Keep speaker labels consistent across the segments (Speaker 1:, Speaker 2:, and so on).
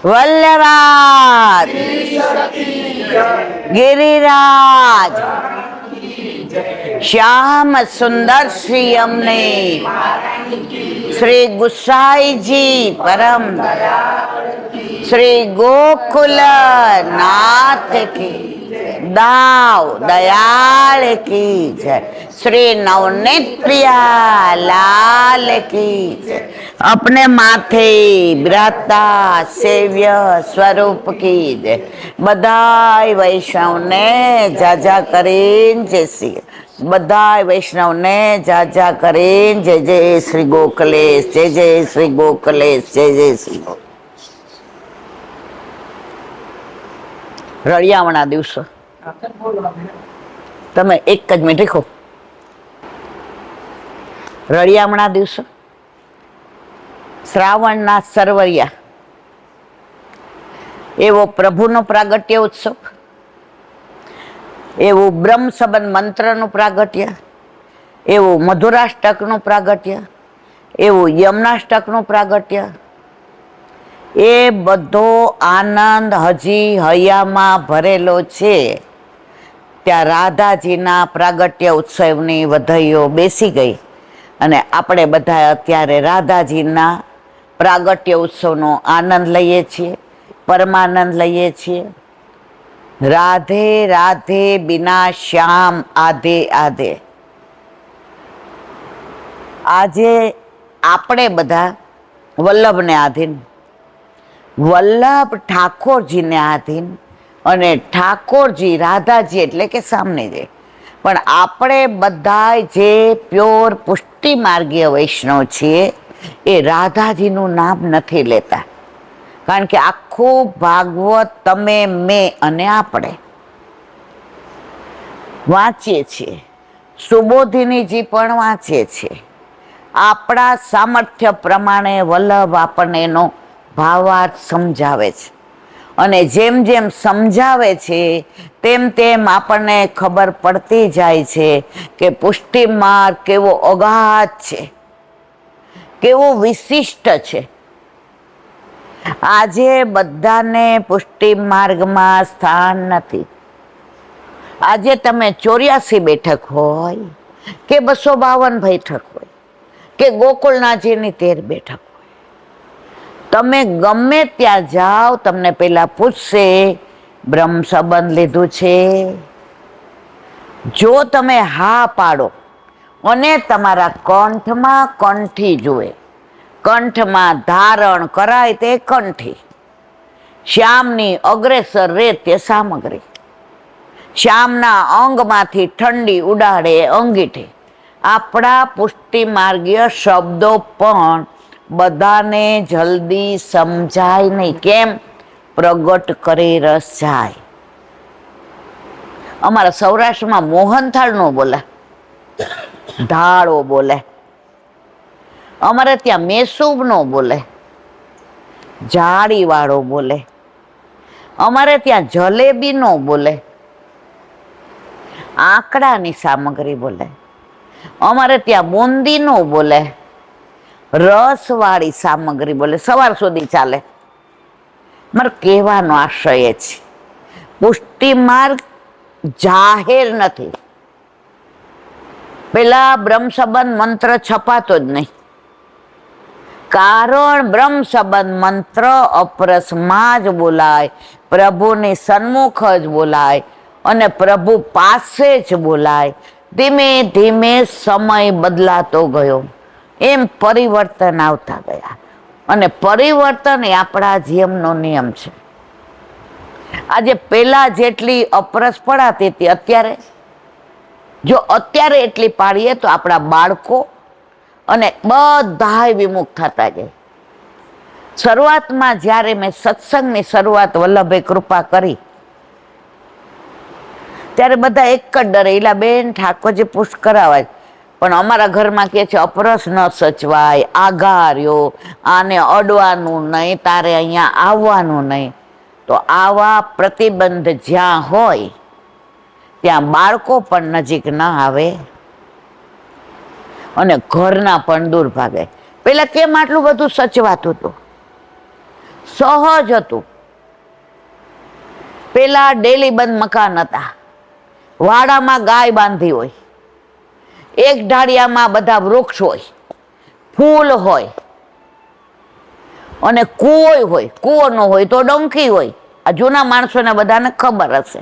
Speaker 1: વલ્લરાજ ગિરિરાજ શ્યામ સુંદર શ્રી અમને શ્રી ગુસાઈજી પરમ શ્રી ગોકુલ નાથ કી દાવ દયાળ કી જય શ્રી નવનીત પ્રિયા લાલ કી જય अपने माथे बिराजता सेव्य स्वरूप की जय बधाई वैष्णव ने जाजा करीन जय श्री बधाई वैष्णव ने जाजा करीन जय जय श्री गोकलेश जय जय श्री गोकलेश जय जय श्री રળિયામણા દિવસો તમે એક જ મિનિટ રાખો રળિયામણા દિવસો શ્રાવણના સરવરિયા એવો પ્રભુનો પ્રાગટ્ય ઉત્સવ એવું બ્રહ્મ સંબંધ મંત્રનું પ્રાગટ્ય એવું મધુરાષ્ટકનું પ્રાગટ્ય એવું યમનાષ્ટકનું પ્રાગટ્ય એ બધો આનંદ હજી હૈયામાં ભરેલો છે ત્યાં રાધાજીના પ્રાગટ્ય ઉત્સવની વધઈઓ બેસી ગઈ અને આપણે બધા અત્યારે રાધાજીના પ્રાગટ્ય ઉત્સવનો આનંદ લઈએ છીએ પરમાનંદ લઈએ છીએ રાધે રાધે બિના શ્યામ આધે આધે આજે આપણે બધા વલ્લભને આધીન વલ્લભ ઠાકોરજીને આધીન અને ઠાકોરજી રાધાજી એટલે કે સામને જે પણ આપણે બધા જે પ્યોર પુષ્ટિ માર્ગીય વૈષ્ણવ છીએ એ રાધાજીનું નામ નથી લેતા કારણ કે આખું ભાગવત તમે મેં અને આપણે વાંચીએ છીએ સુબોધિનીજી પણ વાંચીએ છીએ આપણા સામર્થ્ય પ્રમાણે વલ્લભ આપણને એનો ભાવાર્થ સમજાવે છે અને જેમ જેમ સમજાવે છે તેમ તેમ આપણને ખબર પડતી જાય છે કે પુષ્ટિ માર્ગ કેવો અગાધ છે કેવો વિશિષ્ટ છે આજે બધાને પુષ્ટિ માર્ગમાં સ્થાન નથી આજે તમે 84 બેઠક હોય કે 252 બેઠક હોય કે ગોકુળનાથજીની 13 બેઠક તમે ગમે ત્યાં જાઓ તમને પેલા પૂછશે બ્રહ્મ સંબંધ લીધું છે જો તમે હા પાડો અને તમારા કંઠમાં કંઠી જુએ કંઠમાં ધારણ કરાય તે કંઠી શ્યામની અગ્રેસર રે તે સામગ્રી શ્યામના અંગમાંથી ઠંડી ઉડાડે અંગીઠે આપણા પુષ્ટિ માર્ગીય શબ્દો પણ બધાને જલ્દી સમજાય નહીં કેમ પ્રગટ કરી રસ જાય અમારા સૌરાષ્ટ્રમાં મોહનથાળ નો બોલે ધાળો બોલે અમારે ત્યાં મેસૂબ નો બોલે જાળી વાળો બોલે અમારે ત્યાં જલેબી નો બોલે આંકડાની સામગ્રી બોલે અમારે ત્યાં બુંદી નો બોલે રસવાળી સામગ્રી બોલે સવાર સુધી ચાલે મારે કહેવાનો આશય છે પુષ્ટિ માર્ગ જાહેર નથી પેલા બ્રહ્મ સંબંધ મંત્ર છપાતો જ નહીં કારણ બ્રહ્મ સંબંધ મંત્ર અપરસમાં જ બોલાય પ્રભુની સન્મુખ જ બોલાય અને પ્રભુ પાસે જ બોલાય ધીમે ધીમે સમય બદલાતો ગયો એમ પરિવર્તન આવતા ગયા અને પરિવર્તન એ આપણા જીવનનો નિયમ છે આજે પેલા જેટલી અપરસ પડાતી હતી અત્યારે જો અત્યારે એટલી પાડીએ તો આપણા બાળકો અને બધા વિમુખ થતા જાય શરૂઆતમાં જ્યારે મેં સત્સંગની શરૂઆત વલ્લભે કૃપા કરી ત્યારે બધા એક જ ડરે એલા બેન ઠાકોરજી પુષ્ટ કરાવાય પણ અમારા ઘરમાં કે છે અપરસ ન સચવાય આઘાર્યો આને અડવાનું નહીં તારે અહીંયા આવવાનું નહીં તો આવા પ્રતિબંધ જ્યાં હોય ત્યાં બાળકો પણ નજીક ન આવે અને ઘરના પણ દૂર ભાગે પેલા કેમ આટલું બધું સચવાતું હતું સહજ હતું. પેલા ડેલી બંધ મકાન હતા, વાડામાં ગાય બાંધી હોય, એક ઢાળિયામાં બધા વૃક્ષ હોય, ફૂલ હોય, અને કૂવો હોય. કૂવો ન હોય તો ડંકી હોય. આ જૂના માણસોને બધાને ખબર હશે.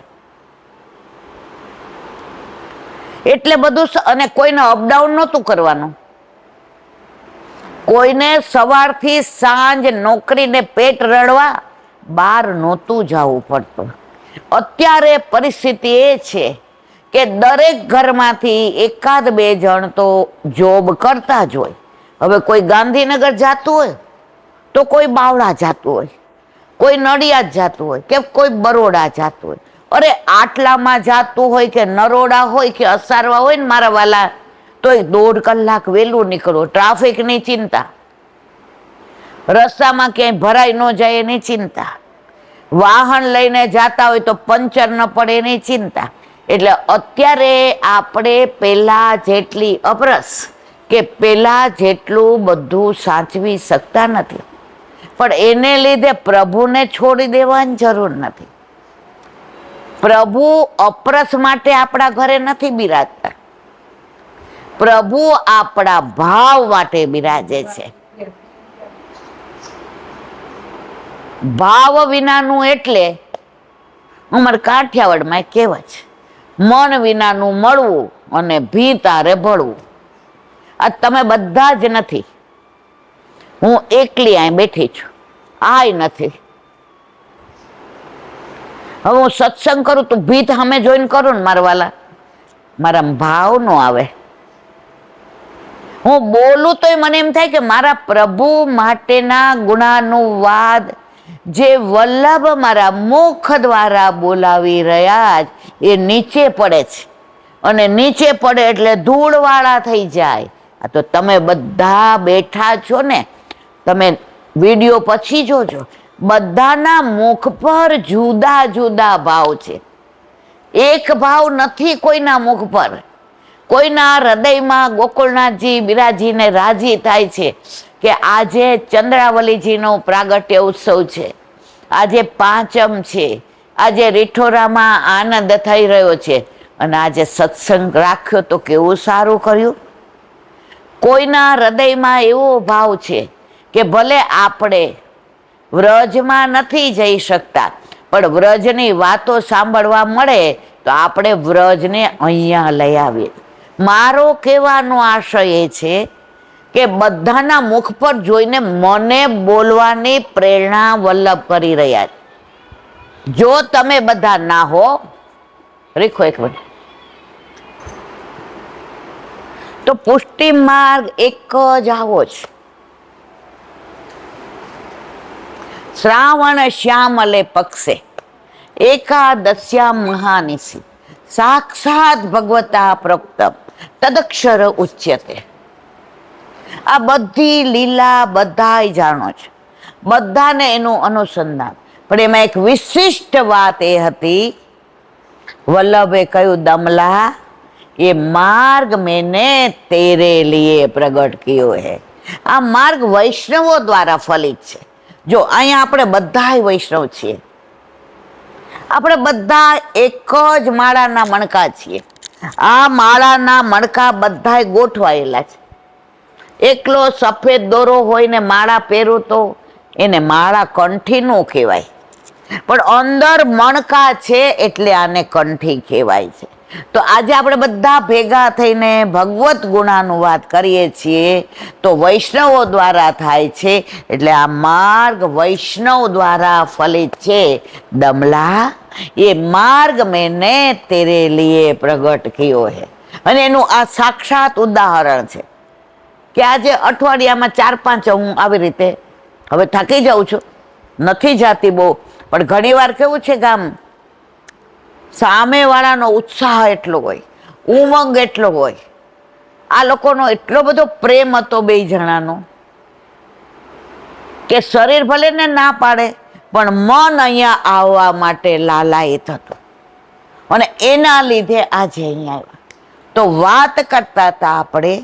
Speaker 1: એટલે બધું, અને કોઈને અપડાઉન નહોતું કરવાનું. કોઈને સવારથી સાંજ નોકરીને પેટ રડવા બહાર નહોતું જવું પડતું. અત્યારે પરિસ્થિતિ એ છે કે દરેક ઘરમાંથી એકાદ બે જણ તો જોબ કરતા જ હોય. હવે કોઈ ગાંધીનગર જાતું હોય તો કોઈ બાવળા જાતું હોય, કોઈ નડિયાદ જાતું હોય કે કોઈ બરોડા જાતું હોય. અરે આટલામાં જાતું હોય કે નરોડા હોય કે અસારવા હોય ને મારા વાલા, તો 1.5 કલાક વહેલું નીકળો. ટ્રાફિકની ચિંતા, રસ્તામાં ક્યાંય ભરાઈ ન જાય એની ચિંતા, વાહન લઈને જાતા હોય તો પંચર ન પડે એની ચિંતા. એટલે અત્યારે આપણે પેલા જેટલી અપરસ કે પેલા જેટલું બધું સાચવી શકતા નથી. પણ એને લીધે પ્રભુને છોડી દેવાની જરૂર નથી. પ્રભુ અપરસ માટે આપણા ઘરે નથી બિરાજતા. પ્રભુ આપણા ભાવ માટે બિરાજે છે. ભાવ વિનાનું એટલે અમારે કાઠિયાવાડમાં કહેવત છે, મન વિનાનું મળવું અને ભી તારે ભળવું. આ તમે બધા જ નથી. હું એકલી અહીં બેઠી છું, આય નથી. હવે હું સત્સંગ કરું તો ભીત સામે જોઈને કરું ને મારા વાલા, મારા ભાવ નો આવે. હું બોલું તોય મને એમ થાય કે મારા પ્રભુ માટેના ગુણાનુવાદ જે વલ્લભ મારા મુખ દ્વારા બોલાવી રહ્યા એ નીચે પડે છે. અને નીચે પડે એટલે ધૂળવાળા થઈ જાય. આ તો તમે બધા બેઠા છો ને, તમે વિડીયો પછી જોજો, બધાના મુખ પર જુદા જુદા ભાવ છે. એક ભાવ નથી કોઈના મુખ પર. કોઈના હૃદયમાં ગોકુળનાથજી બિરાજીને રાજી થાય છે કે આજે ચંદ્રાવલીજીનો પ્રાગટ્ય ઉત્સવ છે, આજે પાંચમ છે, આજે રીઠોરામાં આનંદ થઈ રહ્યો છે, અને આજે સત્સંગ રાખ્યો તો કેવું સારું કર્યું. કોઈના હૃદયમાં એવો ભાવ છે કે ભલે આપણે વ્રજમાં નથી જઈ શકતા, પણ વ્રજની વાતો સાંભળવા મળે તો આપણે વ્રજને અહીંયા લઈ આવીએ. મારો કહેવાનો આશય એ છે કે બધાના મુખ પર જોઈને મને બોલવાની પ્રેરણા વલ્લભ કરી રહ્યા છે. જો તમે બધા ના હો, રીખો એક મિનિટ, તો પુષ્ટિ માર્ગ એક જ આવો છે. શ્રાવણ શ્યામલે પક્ષે એકાદશ્યામ મહાનિશી સાક્ષાત ભગવતા પ્રોક્તમ તદક્ષર ઉચ્યતે. આ બધી લીલા બધાય જાણો છે, બધાને એનું અનુસંધાન. પણ એમાં એક વિશિષ્ટ વાત એ હતી, વલ્લભે કહ્યું, દમલા ये मार्ग मैंने तेरे लिए प्रकट कियो है. આ માર્ગ વૈષ્ણવો દ્વારા ફલિત છે. જો અહીંયા આપણે બધા વૈષ્ણવ છીએ, આપણે બધા એક જ માળાના મણકા છીએ. આ માળાના મણકા બધા ગોઠવાયેલા છે. એકલો સફેદ દોરો હોય ને માળા પહેરું તો એને માળા કંઠી નો કહેવાય, પણ અંદર મણકા છે એટલે આને કંઠી કહેવાય છે. તો આજે આપણે બધા ભેગા થઈને ભગવત ગુણાનુવાદ કરીએ છીએ તો વૈષ્ણવો દ્વારા થાય છે. એટલે આ માર્ગ વૈષ્ણવ દ્વારા ફલિત છે. દમલા એ માર્ગ મેને તેરે લીએ પ્રગટ કિયો હે. અને એનું આ સાક્ષાત ઉદાહરણ છે કે આજે અઠવાડિયામાં 4-5 હું આવી રીતે, હવે થાકી જાઉં છું, નથી જાતી બહુ, પણ ઘણી વાર કેવું છે કે આમ સામેવાળાનો ઉત્સાહ એટલો હોય, ઉમંગ એટલો હોય, આ લોકોનો એટલો બધો પ્રેમ હતો બે જણાનો કે શરીર ભલે ને ના પાડે પણ મન અહીંયા આવવા માટે લાલાયિત હતું. અને એના લીધે આજે અહીંયા આવ્યા. તો વાત કરતા હતા આપણે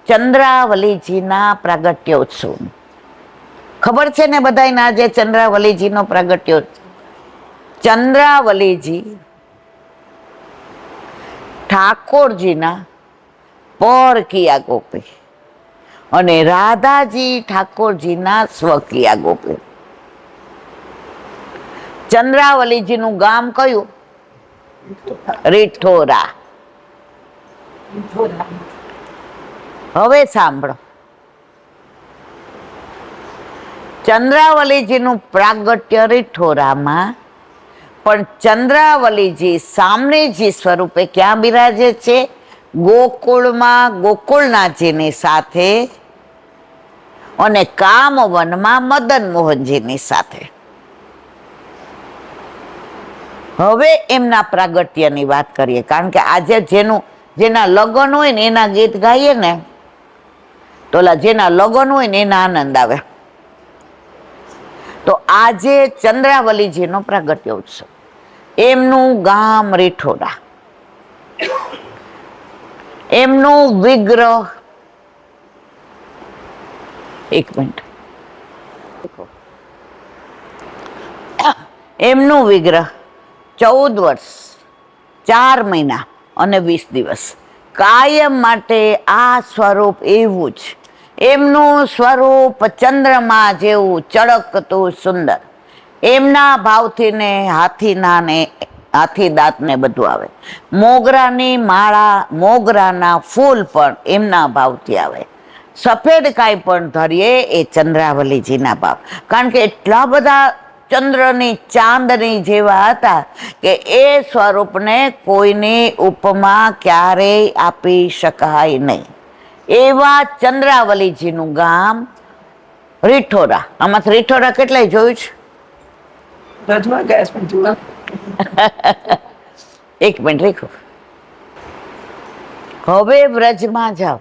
Speaker 1: ચંદ્રાવલીજીના પ્રાગટ્ય ઉત્સવની. ખબર છે ને બધાને આજે ચંદ્રાવલીજીનો પ્રાગટ્યો? ચંદ્રાવલીજી ઠાકોરજીના પરકીયા ગોપી અને રાધાજી ઠાકોરજીના સ્વકીયા ગોપી. ચંદ્રાવલીજીનું ગામ કયું? રીઠોરા. હવે સાંભળો, ચંદ્રાવલીજીનું પ્રાગટ્ય રીઠોરામાં, પણ ચંદ્રાવલીજી સામનેજી સ્વરૂપે ક્યાં બિરાજે છે? ગોકુળમાં ગોકુળનાથજીની સાથે અને કામવનમાં મદન મોહનજીની સાથે. હવે એમના પ્રાગટ્યની વાત કરીએ, કારણ કે આજે જેના લગ્ન હોય ને એના ગીત ગાઈએ ને તો જેના લગ્ન હોય ને એના આનંદ આવે. તો આજે ચંદ્રાવલીજીનો પ્રાગટ્ય ઉત્સવ. એમનું ગામ રીઠોરા, એમનું વિગ્રહ, એક મિનિટ, એમનું વિગ્રહ 14 વર્ષ 4 મહિના અને 20 દિવસ કાયમ માટે આ સ્વરૂપ એવું જ. એમનું સ્વરૂપ ચંદ્રમા જેવું ચળકતું સુંદર. એમના ભાવથી ને હાથી દાંત ને બધું આવે. મોગરાની માળા, મોગરાના ફૂલ પણ એમના ભાવથી આવે. સફેદ કાંઈ પણ ધરીએ એ ચંદ્રાવલીજીના ભાવ, કારણ કે એટલા બધા ચંદ્રની ચાંદની જેવા હતા કે એ સ્વરૂપને કોઈની ઉપમા ક્યારેય આપી શકાય નહીં. એવા ચંદ્રાવલીજીનું ગામ રીઠોરા. આમાંથી રીઠોરા કેટલાય જોયું છે? એક મિનિટ રીખો. હવે વ્રજમાં જાઓ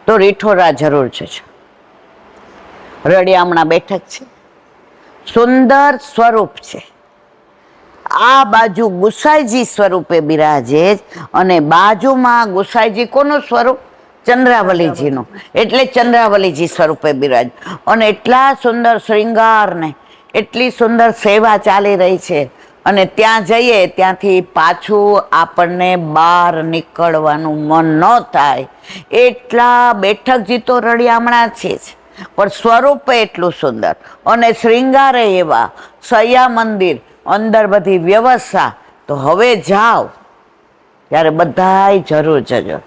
Speaker 1: તો રીઠોરા જરૂર છે. રળિયામણા બેઠક છે, સુંદર સ્વરૂપ છે. આ બાજુ ગુસાઈજી સ્વરૂપે બિરાજે અને બાજુમાં ગુસાઈજી કોનું સ્વરૂપ? ચંદ્રાવલીજીનું. એટલે ચંદ્રાવલીજી સ્વરૂપે બિરાજ. અને એટલા સુંદર શ્રૃંગાર ને એટલી સુંદર સેવા ચાલી રહી છે. અને ત્યાં જઈએ ત્યાંથી પાછું આપણને બહાર નીકળવાનું મન ન થાય. એટલા બેઠકજી તો રળિયામણા છે જ, પણ સ્વરૂપે એટલું સુંદર અને શ્રૃંગારે એવા. સૈયા મંદિર, અંદર બધી વ્યવસ્થા. તો હવે જાઓ ત્યારે બધાય જરૂર જજો.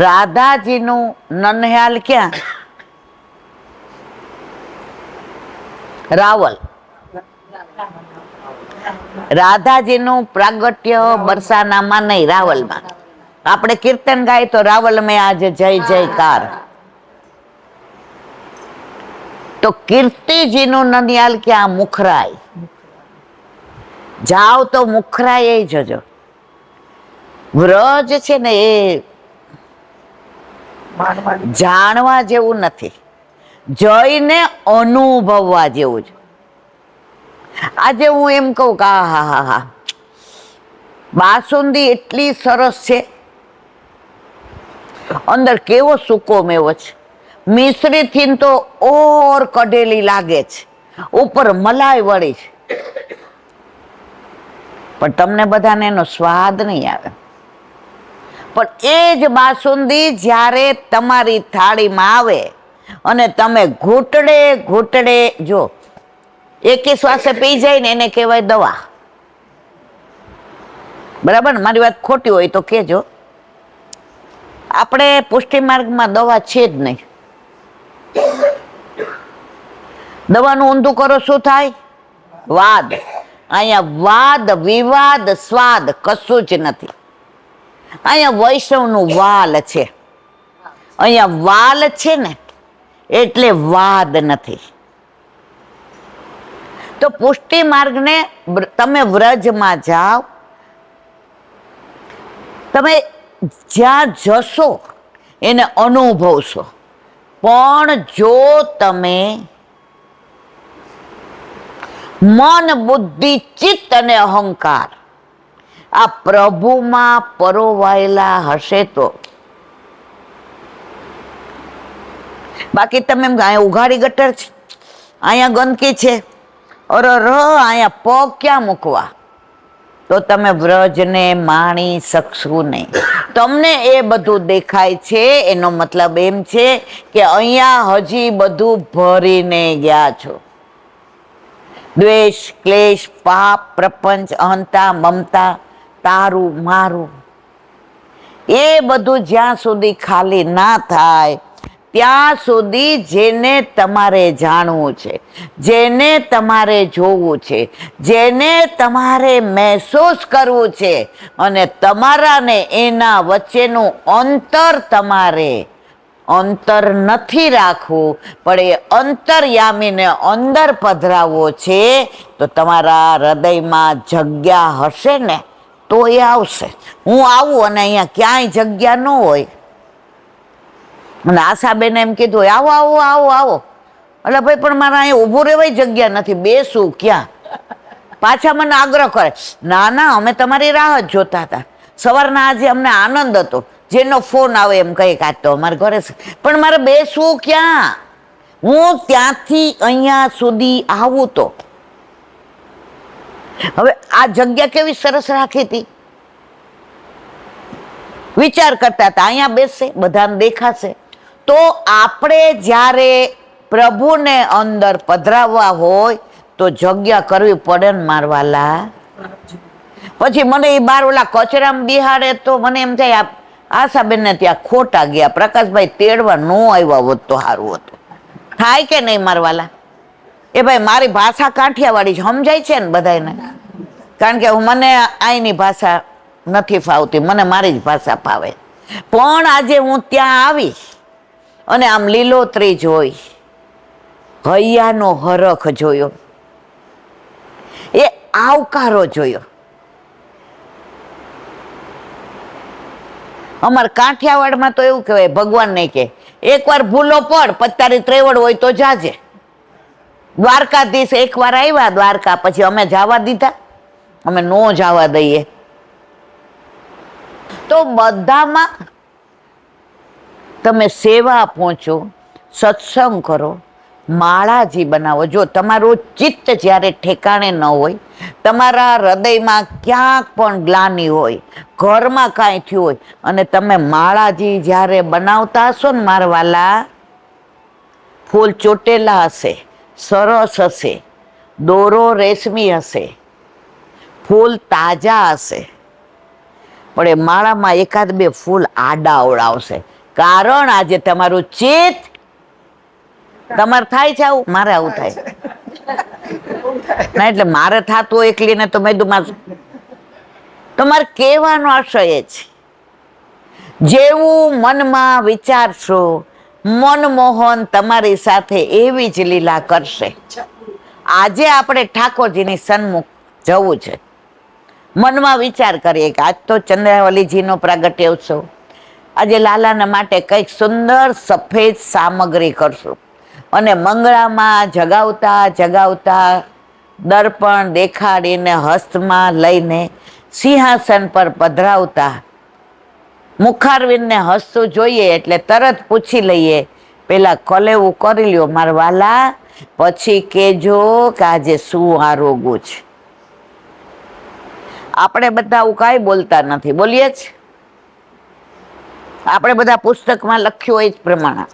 Speaker 1: રાધાજીનું નનિહાલ ક્યાં? રાવલ. રાધાજીનું પ્રાગટ્ય બરસાનામાં નહીં, રાવલમાં. આપણે કીર્તન ગાય તો રાવલ મેં આજે જય જયકાર. તો કીર્તિજીનું નનિયાલ ક્યાં? મુખરાય. જાઓ તો મુખરાય એ જજો. વ્રજ છે ને એ જાણવા જેવું નથી, જઈને અનુભવવા જેવું છે. આજે હું એમ કહું કે હા, બાસુંદી એટલી સરસ છે, અંદર કેવો સૂકો મેવો છે, મિશ્રી થી તો ઓર કઢેલી લાગે છે, ઉપર મલાઈ વળી છે, પણ તમને બધાને એનો સ્વાદ નહીં આવે. પણ એ જ બાસુંદી જ્યારે તમારી થાળીમાં આવે અને તમે ઘૂંટડે જો એકે શ્વાસે પી જાય ને એને કહેવાય દવા. બરાબર ને? મારી વાત ખોટી હોય તો કહેજો. આપણે પુષ્ટિ માર્ગમાં દવા છે જ નહીં. દવાનું ઊંધું કરો શું થાય? વાદ. અહીંયા વાદ વિવાદ સ્વાદ કશું જ નથી. અહીંયા વૈષ્ણવનું વાલ છે. અહીંયા વાલ છે ને એટલે વાદ નથી. તો પુષ્ટિ માર્ગને તમે વ્રજમાં જાઓ, તમે જ્યાં જશો એને અનુભવશો. પણ જો તમે મન, બુદ્ધિ, ચિત્ત અને અહંકાર આ પ્રભુમાં પરોવાયેલા હશે તો બાકી તમે એમ અહીંયા ઉઘાડી ગટર છે, અહીંયા ગંદકી છે, અહીંયા પગ ક્યાં મૂકવા? તો તમે વ્રજને માણી શકશો નહીં. તમને એ બધું દેખાય છે એનો મતલબ એમ છે કે અહીંયા હજી બધું ભરીને ગયા છો. દ્વેષ, ક્લેશ, પાપ, પ્રપંચ, અહંતા, મમતા, તારું મારું, એ બધું જ્યાં સુધી ખાલી ના થાય ત્યાં સુધી જેને તમારે જાણવું છે, જેને તમારે જોવું છે, જેને તમારે મહેસૂસ કરવું છે, અને તમારા ને એના વચ્ચેનું અંતર નથી રાખવું, પણ એ અંતર્યામીને અંદર પધરાવવો છે, તો તમારા હૃદયમાં જગ્યા હશે ને તો એ આવશે. હું આવું અને અહીંયા ક્યાંય જગ્યા ન હોય, અને આશાબેન એમ કીધું આવો આવો આવો આવો, એટલે ભાઈ પણ મારે અહીંયા ઊભું રહેવાય જગ્યા નથી, બેસું ક્યાં? પાછા મને આગ્રહ કરે, ના ના અમે તમારી રાહ જ જોતા હતા, સવારના આજે અમને આનંદ હતો, જેનો ફોન આવે એમ કહે કે આજ તો અમારે ઘરે છે, પણ મારે બેસવું ક્યાં? હું ત્યાંથી અહીંયા સુધી આવું તો હવે આ જગ્યા કેવી સરસ રાખી હતી, વિચાર કરતા હતા અહીંયા બેસશે, બધાને દેખાશે. તો આપણે જ્યારે પ્રભુને અંદર પધરાવવા હોય તો જગ્યા કરવી પડે ને મારવાલા. પછી મને એ બાર ઓલા કચરામાં બિહાડે તો મને એમ થાય આશાબેન ને ત્યાં ખોટા ગયા, પ્રકાશભાઈ તેડવા ન આવ્યા હોત તો સારું હતું. થાય કે નહીં મારવાલા? એ ભાઈ મારી ભાષા કાઠિયાવાડી સમજાય છે ને બધાને, કારણ કે મને અહીંની ભાષા નથી ફાવતી, મને મારી જ ભાષા ફાવે. પણ આજે હું ત્યાં આવી અને આમ લીલોતરી જોઈ, હૈયાનો હરખ જોયો, એ આવકારો જોયો. અમાર કાઠિયાવાડમાં તો એવું કહેવાય, ભગવાન ને કે એકવાર ભૂલો પડ પછી તારી ત્રેવડ હોય તો જાજે. દ્વારકાધીશ એકવાર આવ્યા દ્વારકા, પછી અમે જવા દીધા? અમે નો જવા દઈએ. તો બધામાં તમે સેવા પહોંચો, સત્સંગ કરો, માળાજી બનાવો. જો તમારું ચિત્ત જ્યારે ઠેકાણે ન હોય, તમારા હૃદયમાં ક્યાંક પણ ગ્લાનિ હોય, ઘરમાં કાંઈ થયું હોય, અને તમે માળાજી જ્યારે બનાવતા હશો ને મારા વાલા, ફૂલ ચોટેલા હશે, સરસ હશે, દોરો રેશમી હશે, ફૂલ તાજા હશે, પણ એ માળામાં એકાદ બે ફૂલ આડા અવડાવશે. કારણ આજે તમારું ચિત્ત, તમારે થાય છે આવું? મારે આવું થાય ના, એટલે મારે થતું એકલી ને તો મેં કીધું તમારે કહેવાનો આશય એ છે, જેવું મનમાં વિચારશો મનમોહન તમારી સાથે એવી જ લીલા કરશે. આજે આપણે ઠાકોરજીની સન્મુખ જવું છે, મનમાં વિચાર કરીએ કે આજ તો ચંદ્રાવલીજીનો પ્રાગટ્ય ઉત્સવ, આજે લાલાના માટે કંઈક સુંદર સફેદ સામગ્રી કરશું, અને મંગળામાં જગાવતા જગાવતા દર્પણ દેખાડીને હસ્તમાં લઈને સિંહાસન પર પધરાવતા મુખારવિંદને હસતું જોઈએ એટલે તરત પૂછી લઈએ, પેલા કલેવું કરી લ્યો મારા વાલા, પછી કેજો કે આજે શું આરોગું છે. આપણે બધા આવું કાંઈ બોલતા નથી, બોલીએ જ આપણે બધા પુસ્તકમાં લખ્યું હોય જ પ્રમાણે.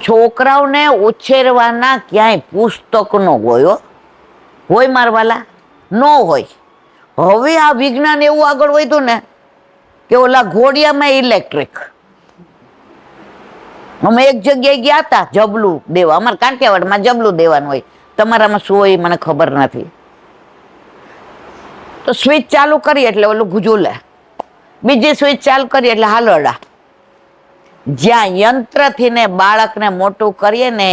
Speaker 1: છોકરાઓને ઉછેરવાના ક્યાંય પુસ્તક નો હોય મારવાલા, નો હોય. હવે આ વિજ્ઞાન એવું આગળ વધ્યું ને કે ઓલા ઘોડિયામાં ઇલેક્ટ્રિક. અમે એક જગ્યાએ ગયા હતા જબલું દેવા, અમારે કાંઠિયાવાડમાં જબલું દેવાનું હોય, તમારામાં શું હોય મને ખબર નથી. તો સ્વિચ ચાલુ કરી એટલે ઓલું ગુજુલે, બીજી સ્વિચ ચાલુ કરી એટલે હાલરડા. જ્યાં યંત્રથી ને બાળકને મોટું કરીએ ને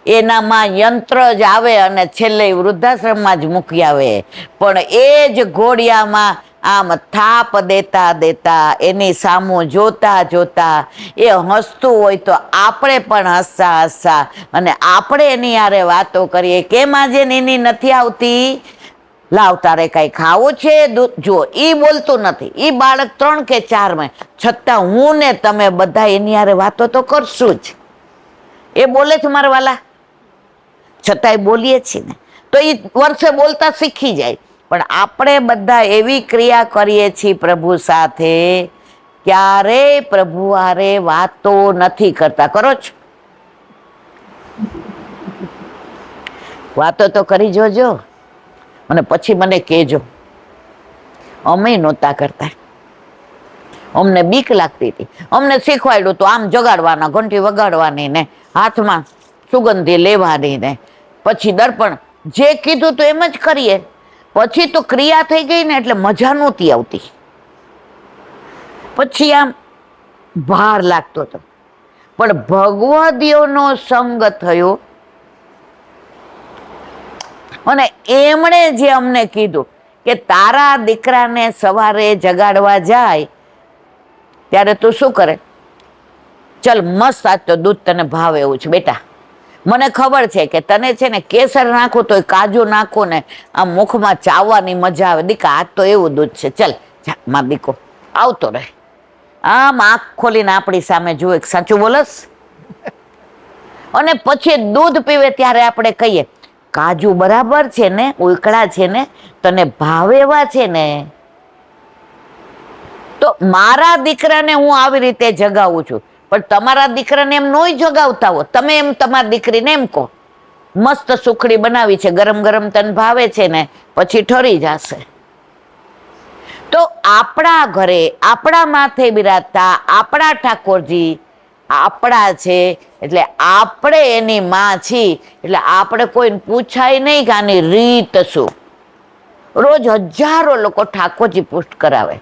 Speaker 1: એનામાં યંત્ર જ આવે અને છેલ્લે વૃદ્ધાશ્રમમાં જ મૂકી આવે. પણ એ જ ઘોડિયામાં આમ થાપ દેતા દેતા, એની સામું જોતા જોતા એ હસતું હોય તો આપણે પણ હસતા હસતા અને આપણે એની હારે વાતો કરીએ, કેમ આજે એની નથી આવતી? લાવ તારે કઈ ખાવું છે દૂધ? જો ઈ બોલતું નથી, ઈ બાળક 3 કે 4 માં, છતાં હું ને તમે બધા એની હારે વાતો તો કરશું જ. એ બોલે છે મારા વાલા, છતાંય બોલીએ છીએ ને, તો એ વર્ષે બોલતા શીખી જાય. પણ આપણે બધા એવી ક્રિયા કરીએ છીએ પ્રભુ સાથે, ક્યારેય પ્રભુ હારે વાતો નથી કરતા. કરો છો? વાતો તો કરી જોજો અને પછી મને કહેજો. અમે નહોતા કરતા, અમને બીક લાગતી હતી. અમને શીખવાડ્યું તો આમ જગાડવાના, ઘંટી વગાડવાની ને હાથમાં સુગંધી લેવાની ને પછી દર્પણ, જે કીધું તો એમ જ કરીએ. પછી તો ક્રિયા થઈ ગઈ ને એટલે મજા નહોતી આવતી. પછી આમ ભાર લાગતો હતો. પણ ભગવદીઓનો સંગ થયો અને એમણે જે અમને કીધું કે તારા દીકરાને સવારે જગાડવા જાય ત્યારે તું શું કરે? ચલ મસ્ત, આજ તો દૂધ તને ભાવે એવું છે બેટા, મને ખબર છે કે તને છે ને કેસર નાખું તો કાજુ નાખું ને આમ મુખમાં ચાવવાની મજા આવે. દીકા આજ તો એવું દૂધ છે, ચલ માર દીકો આવતો રહે. આમ આંખ ખોલીને આપણી સામે જુએ, સાચું બોલસ? અને પછી દૂધ પીવે ત્યારે આપણે કહીએ કાજુ બરાબર છે ને, ઉકળા છે ને, તને ભાવે એવા છે ને. તો મારા દીકરાને હું આવી રીતે જગાવું છું, પણ તમારા દીકરાને એમ નોય જગાવતા હો. તમે એમ તમારી દીકરીને એમ કહો, મસ્ત સુખડી બનાવી છે, ગરમ ગરમ તને ભાવે છે ને, પછી ઠરી જશે. તો આપણા ઘરે આપણા માથે બિરાજતા આપણા ઠાકોરજી આપણા છે, એટલે આપણે એની માં છીએ. એટલે આપણે કોઈને પૂછાય નહીં કે આની રીત શું. રોજ હજારો લોકો ઠાકોરજી પુષ્ટ કરાવે.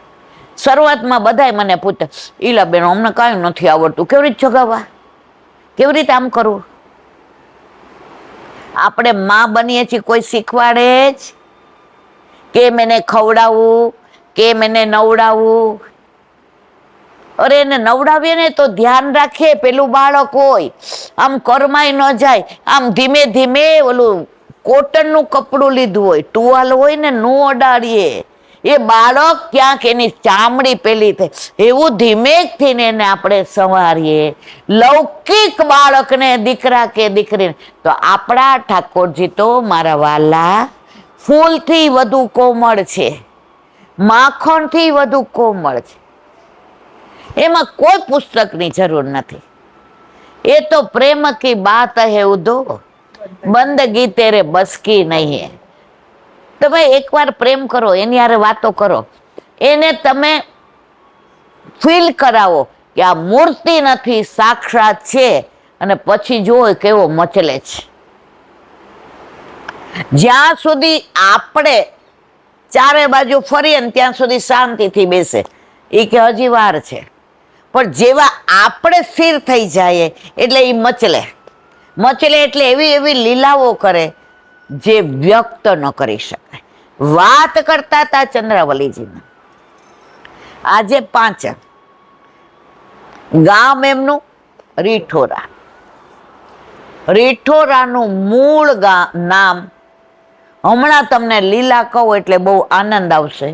Speaker 1: શરૂઆતમાં બધાય મને પૂછતા, ઈલા બેન અમને કાંઈ નથી આવડતું, કેવી રીતે જગાવવા, કેવી રીતે આમ કરવું? આપણે માં બનીએ છીએ, કોઈ શીખવાડે જ? કેમ એને ખવડાવવું, કેમ એને નવડાવવું? અરે એને નવડાવીએ ને તો ધ્યાન રાખીએ, પેલું બાળક હોય આમ કરમાઈ ન જાય. આમ ધીમે ધીમે ઓલું કોટનનું કપડું લીધું હોય, ટુવાલ હોય ને, નો અડાડીએ. એ બાળક ક્યાંક એની ચામડી પેલી થાય, એવું ધીમેથી ને એને આપણે સંવારીએ. લૌકિક બાળકને, દીકરા કે દીકરીને, તો આપણા ઠાકોરજી તો મારા વાલા ફૂલથી વધુ કોમળ છે, માખણથી વધુ કોમળ છે. એમાં કોઈ પુસ્તકની જરૂર નથી. એ તો પ્રેમ કી બાત હે ઉદો, બંદગી તેરે બસ કી નહીં હે. તમે એકવાર પ્રેમ કરો, એની હારે વાતો કરો, એને તમે ફીલ કરાવો કે આ મૂર્તિ નથી, સાક્ષાત છે, અને પછી જુઓ કેવો મચલે છે. જ્યાં સુધી આપણે ચારે બાજુ ફરીએ ને ત્યાં સુધી શાંતિથી બેસે, એ કે હજી વાર છે. પણ જેવા આપણે સ્થિર થઈ જાય એટલે એ મચલે. મચલે એટલે એવી એવી લીલાઓ કરે જે વ્યક્ત ન કરી શકાય. વાત કરતા હતા ચંદ્રાવલીજીને. આજે 5 ગામ એમનું રીઠોરા. રીઠોરાનું મૂળ નામ હમણાં તમને લીલા કહું એટલે બહુ આનંદ આવશે.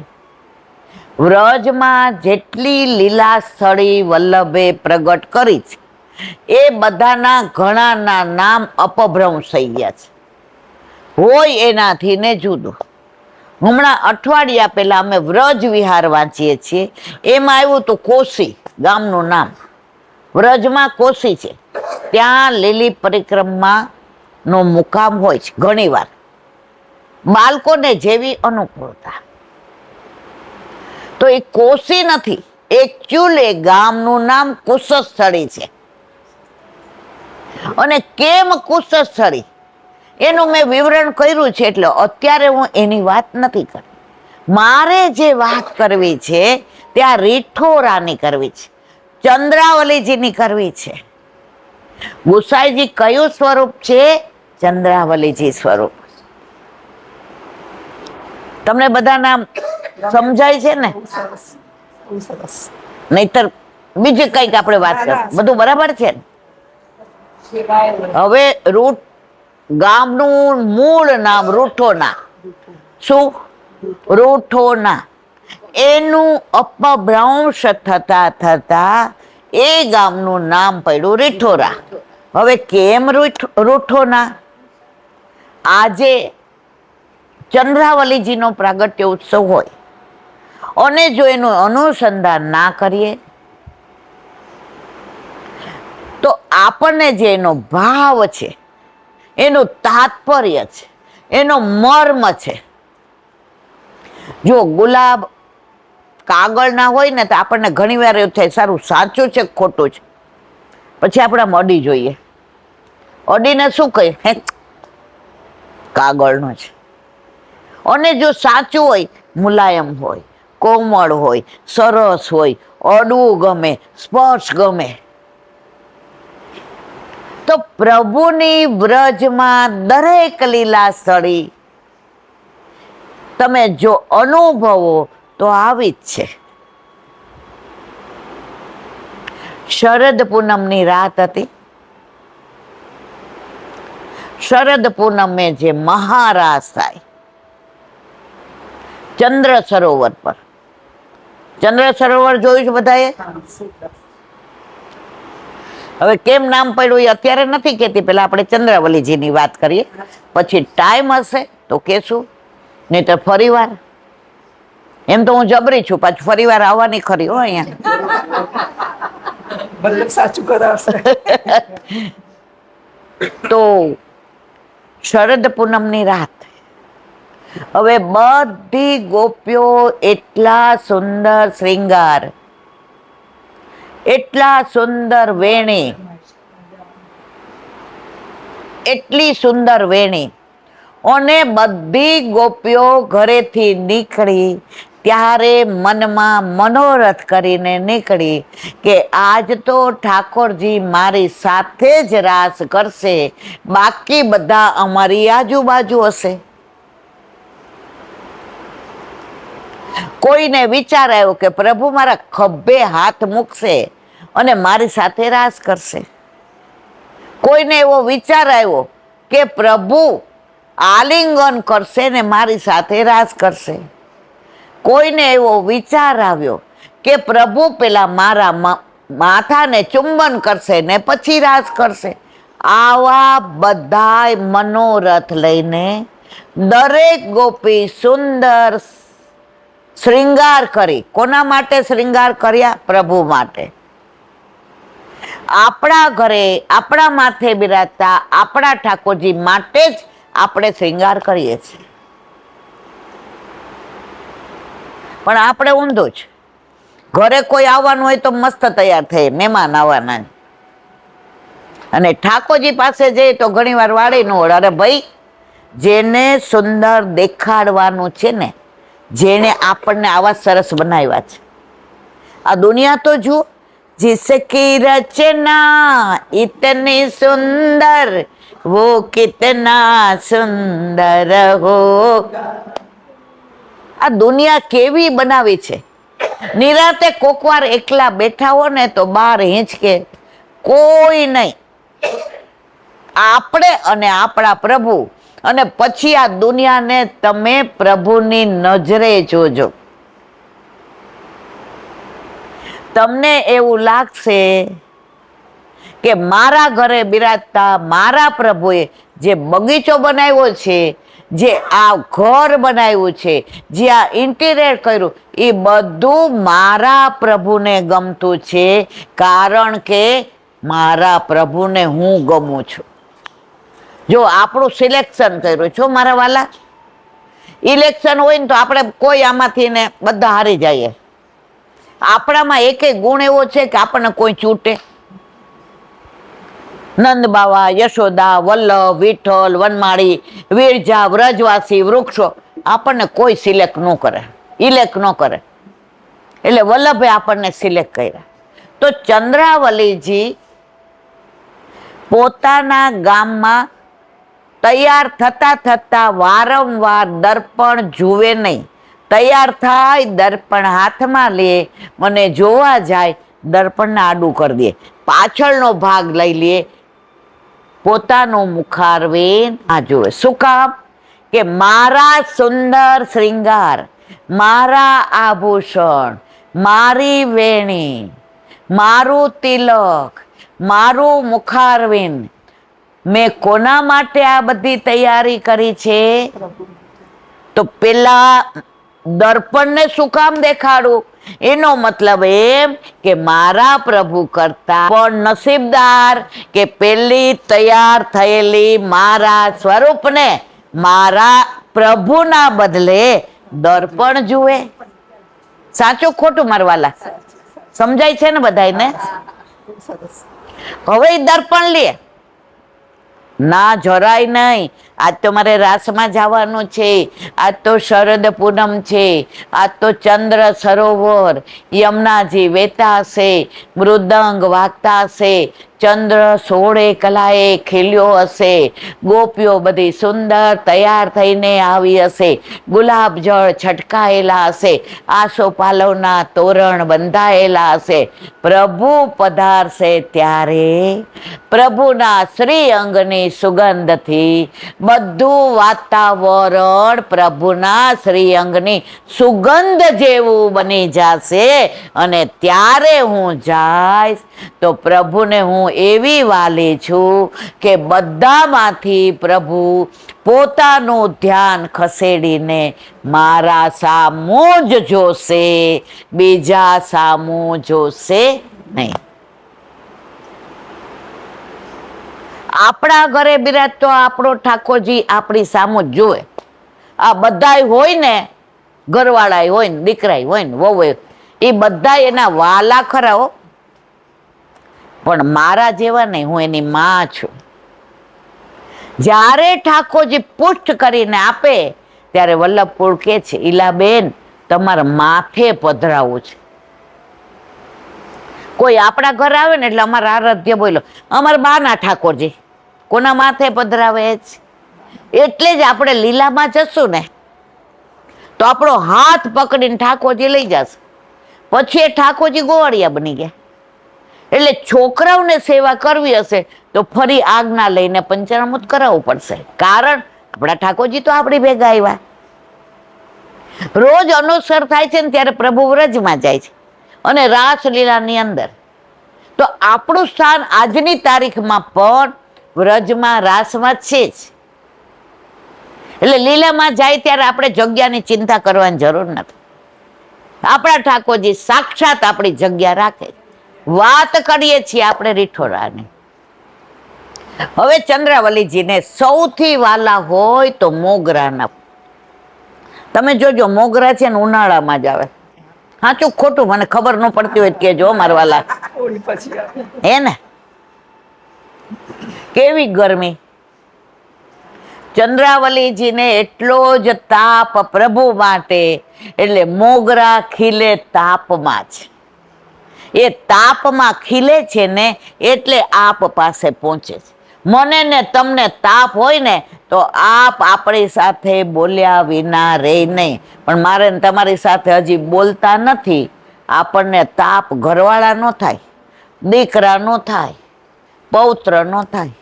Speaker 1: વ્રજમાં જેટલી લીલા સ્થળી વલ્લભે પ્રગટ કરી છે, એ બધાના ઘણાના નામ અપભ્રંશ થઈ ગયા છે. હોય એનાથી ને જુદું. હમણાં અઠવાડિયા પહેલા અમે વ્રજ વિહાર વાંચીએ છીએ, એમાં આવ્યું હતું કોશી ગામનું નામ. વ્રજમાં કોશી છે, ત્યાં લીલી પરિક્રમા નો મુકામ હોય છે. ઘણી વાર બાળકોને જેવી અનુકૂળતા. તો એ કોશી નથી, એકચ્યુઅલી ગામનું નામ કુશસ્થળી છે. અને કેમ કુશસ્થળી એનું મેં વિવરણ કર્યું છે, એટલે અત્યારે હું એની વાત નથી કરતી. મારે જે વાત કરવી છે ત્યાં રીઠોરાની કરવી છે, ચંદ્રાવલીજીની કરવી છે. ગુસાઈજી કયું સ્વરૂપ છે? ચંદ્રાવલીજી સ્વરૂપ. તમને બધા નામ સમજાય છે ને? નહીતર બીજું કઈક આપણે વાત કરીએ. બધું બરાબર છે ને? હવે ગામનું મૂળ નામ રૂઠોના. શું? રૂઠો ના. એનું અપભ્રંશ થતા થતા એ ગામનું નામ પડ્યું રીઠોરા. હવે કેમ રૂઠો ના? આજે ચંદ્રાવલીજીનો પ્રાગટ્ય ઉત્સવ હોય અને જો એનું અનુસંધાન ના કરીએ તો આપણને જે એનો ભાવ છે, એનું તાત્પર્ય છે, એનો મર્મ છે, જો ગુલાબ કાગળ ના હોય ને તો આપણને ઘણી વાર એવું થાય સારું સાચું છે ખોટું છે, પછી આપણે અડી જોઈએ. અડીને શું કહે, હે કાગળનો છે. અને જો સાચું હોય, મુલાયમ હોય, કોમળ હોય, સરસ હોય, અડવું ગમે, સ્પર્શ ગમે. તો પ્રભુની વ્રજમાં દરેક લીલા સ્થળી તમે જો અનુભવો તો આવી જ છે. શરદ પૂનમની રાત હતી. શરદ પૂનમે જે મહારાસ થાય ચંદ્ર સરોવર પર. ચંદ્ર સરોવર જોયું છે બધાએ? હવે કેમ નામ પડ્યું એ અત્યારે નથી કહેતી, પેલા આપણે ચંદ્રાવલીજીની વાત કરીએ, પછી ટાઈમ હશે તો કહેશું, નહીં તો ફરી વાર. એમ તો હું જબરી છું, પાછું ફરી વાર આવવાની ખરી હો અહીંયા.
Speaker 2: સાચું કરાવશે.
Speaker 1: તો શરદ પૂનમની રાત. હવે બધી ગોપીઓ એટલા સુંદર શ્રૃંગાર, એટલા સુંદર વેણી, એટલી સુંદર વેણી, અને બધી ગોપીઓ ઘરેથી નીકળી ત્યારે મનમાં મનોરથ કરીને નીકળી કે આજ તો ઠાકોરજી મારી સાથે જ રાસ કરશે, બાકી બધા અમારી આજુબાજુ હશે. કોઈને વિચાર આવ્યો કે પ્રભુ મારા ખભે હાથ મૂકશે અને મારી સાથે રાસ કરશે. કોઈને એવો વિચાર આવ્યો કે પ્રભુ આલિંગન કરશે ને મારી સાથે રાસ કરશે. કોઈને એવો વિચાર આવ્યો કે પ્રભુ પેલા મારા માથાને ચુંબન કરશે ને પછી રાસ કરશે. આવા બધાય મનોરથ લઈને દરેક ગોપી સુંદર શ્રૃંગાર કરી. કોના માટે શ્રૃંગાર કર્યા? પ્રભુ માટે. આપણા ઘરે આપણા માથે બિરાજતા આપણા ઠાકોરજી માટે જ આપણે શ્રૃંગાર કરીએ છીએ. પણ આપણે ઊંધું જ. ઘરે કોઈ આવવાનું હોય તો મસ્ત તૈયાર થઈ, મહેમાન આવવાના, અને ઠાકોરજી પાસે જઈએ તો ઘણી વાર વાળી ન ઓળે. અરે ભાઈ, જેને સુંદર દેખાડવાનું છે ને, જેને આપણને આવા સરસ બનાવ્યા છે, આ દુનિયા તો જુઓ, जिसकी रचना इतनी सुंदर वो कितना सुंदर होगा. આ દુનિયા કેવી બનાવી છે. નિરાતે કોકવાર એકલા બેઠા હો ને તો બાર હિંચકે, કોઈ નહીં, આપણે અને આપણા પ્રભુ. અને પછી આ દુનિયાને તમે પ્રભુની નજરે જોજો. તમને એવું લાગશે કે મારા ઘરે બિરાજતા મારા પ્રભુએ જે બગીચો બનાવ્યો છે, જે આ ઘર બનાવ્યું છે, જે આ ઇન્ટિરિયર કર્યું, એ બધું મારા પ્રભુને ગમતું છે, કારણ કે મારા પ્રભુને હું ગમું છું. જો આપણું સિલેક્શન કર્યું છો મારા વાલા. ઇલેક્શન હોય ને તો આપણે કોઈ આમાંથી ને બધા હારી જઈએ. આપણામાં એક ગુણ એવો છે કે આપણને કોઈ ચૂંટે. નંદ બાવા, યશોદા, વલ્લભ, વિઠ્ઠલ, વનમાળી, વીરજા, વ્રજવાસી, વૃક્ષો, આપણને કોઈ સિલેક્ટ ન કરે, ઇલેક્ટ ન કરે. એટલે વલ્લભે આપણને સિલેક્ટ કર્યા. તો ચંદ્રાવલીજી પોતાના ગામમાં તૈયાર થતા થતા વારંવાર દર્પણ જુએ નહીં. તૈયાર થાય, દર્પણ હાથમાં લે, મને જોવા જાય, દર્પણને આડું કરી દે, પાછળનો ભાગ લઈ લે, પોતાનું મુખારવેન આ જોવે. શું કામ? કે મારા સુંદર શ્રૃંગાર, મારા આભૂષણ, મારી વેણી, મારું તિલક, મારું મુખારવિંદ, મેં કોના માટે આ બધી તૈયારી કરી છે? તો પેલા દર્પણને શું કામ દેખાડું? એનો મતલબ એમ કે મારા પ્રભુ કરતા પણ નસીબદાર કે પેલી તૈયાર થયેલી મારા સ્વરૂપને મારા પ્રભુના બદલે દર્પણ જુએ. સાચું ખોટું મારવાલા? સમજાય છે ને બધાને? હવે દર્પણ લે ના, જરાય નહીં. આજ તો મારે રાસમાં જવાનું છે, આજ તો શરદ પૂનમ છે, આજ તો ચંદ્ર સરોવર, યમુનાજી વહેતા હશે, મૃદંગ વાગતા હશે, ચંદ્ર 16 કલાએ ખીલ્યો હશે, ગોપીઓ બધી સુંદર તૈયાર થઈને આવી હશે, ગુલાબ જળ છટકાયેલા હશે, આસોપાલવના તોરણ બંધાયેલા હશે. પ્રભુ પધારશે ત્યારે પ્રભુના શ્રી અંગની સુગંધથી બધું વાતાવરણ પ્રભુના શ્રી અંગની સુગંધ જેવું બની જશે. અને ત્યારે હું જઈશ તો પ્રભુને હું એવી વાલી છું કે બધામાંથી પ્રભુ પોતાનું ધ્યાન ખસેડીને મારા સામું જ જોશે, બીજા સામું જોશે નહીં. આપણા ઘરે બિરાજતો આપણો ઠાકોરજી આપણી સામું જ જોવે. આ બધાય હોય ને, ઘરવાળા હોય ને, દીકરા હોય ને, વહુ હોય, એ બધા એના વાલા ખરા હો, પણ મારા જેવા નહીં. હું એની માં છું. જ્યારે ઠાકોરજી પુષ્ટ કરીને આપે ત્યારે વલ્લભપુર કે છે, ઈલાબેન તમારા માથે પધરાવું છે. કોઈ આપણા ઘર આવે ને એટલે અમારા આરાધ્ય બોલો, અમારા બાના ઠાકોરજી કોના માથે પધરાવે છે? એટલે જ આપણે લીલામાં જશું ને તો આપણો હાથ પકડીને ઠાકોરજી લઈ જશે. પછી એ ઠાકોરજી ગોવાળિયા બની ગયા. એટલે છોકરાઓને સેવા કરવી હશે તો ફરી આજ્ઞા લઈને પંચામૃત કરાવવું પડશે. કારણ આપણા ઠાકોરજી તો આપણી ભેગા આવ્યા. રોજ અનુસર થાય છે ને ત્યારે પ્રભુ વ્રજમાં જાય છે અને રાસલીલાની અંદર. તો આપણું સ્થાન આજની તારીખમાં પણ વ્રજમાં, રાસમાં છે જ. એટલે લીલામાં જાય ત્યારે આપણે જગ્યાની ચિંતા કરવાની જરૂર નથી. આપણા ઠાકોરજી સાક્ષાત આપણી જગ્યા રાખે. વાત કરીએ છીએ આપણે રીઠોરાની. હવે ચંદ્રાવલીજીને સૌથી વાલા હોય તો મોગરાના. તમે જોજો, મોગરા છે ને ઉનાળામાં જ આવે. સાચું ખોટું મને ખબર ન પડતી હોય કે જો મારા વાલા હે ને, કેવી ગરમી. ચંદ્રાવલીજીને એટલો જ તાપ પ્રભુ માટે, એટલે મોગરા ખીલે તાપમાં જ. એ તાપમાં ખીલે છે ને એટલે આપ પાસે પહોંચે છે. મને ને તમને તાપ હોય ને તો આપ આપણી સાથે બોલ્યા વિના રહે નહીં. પણ મારે ને તમારી સાથે હજી બોલતા નથી. આપણને તાપ ઘરવાળા નો થાય, દીકરા નો થાય, પૌત્ર નો થાય.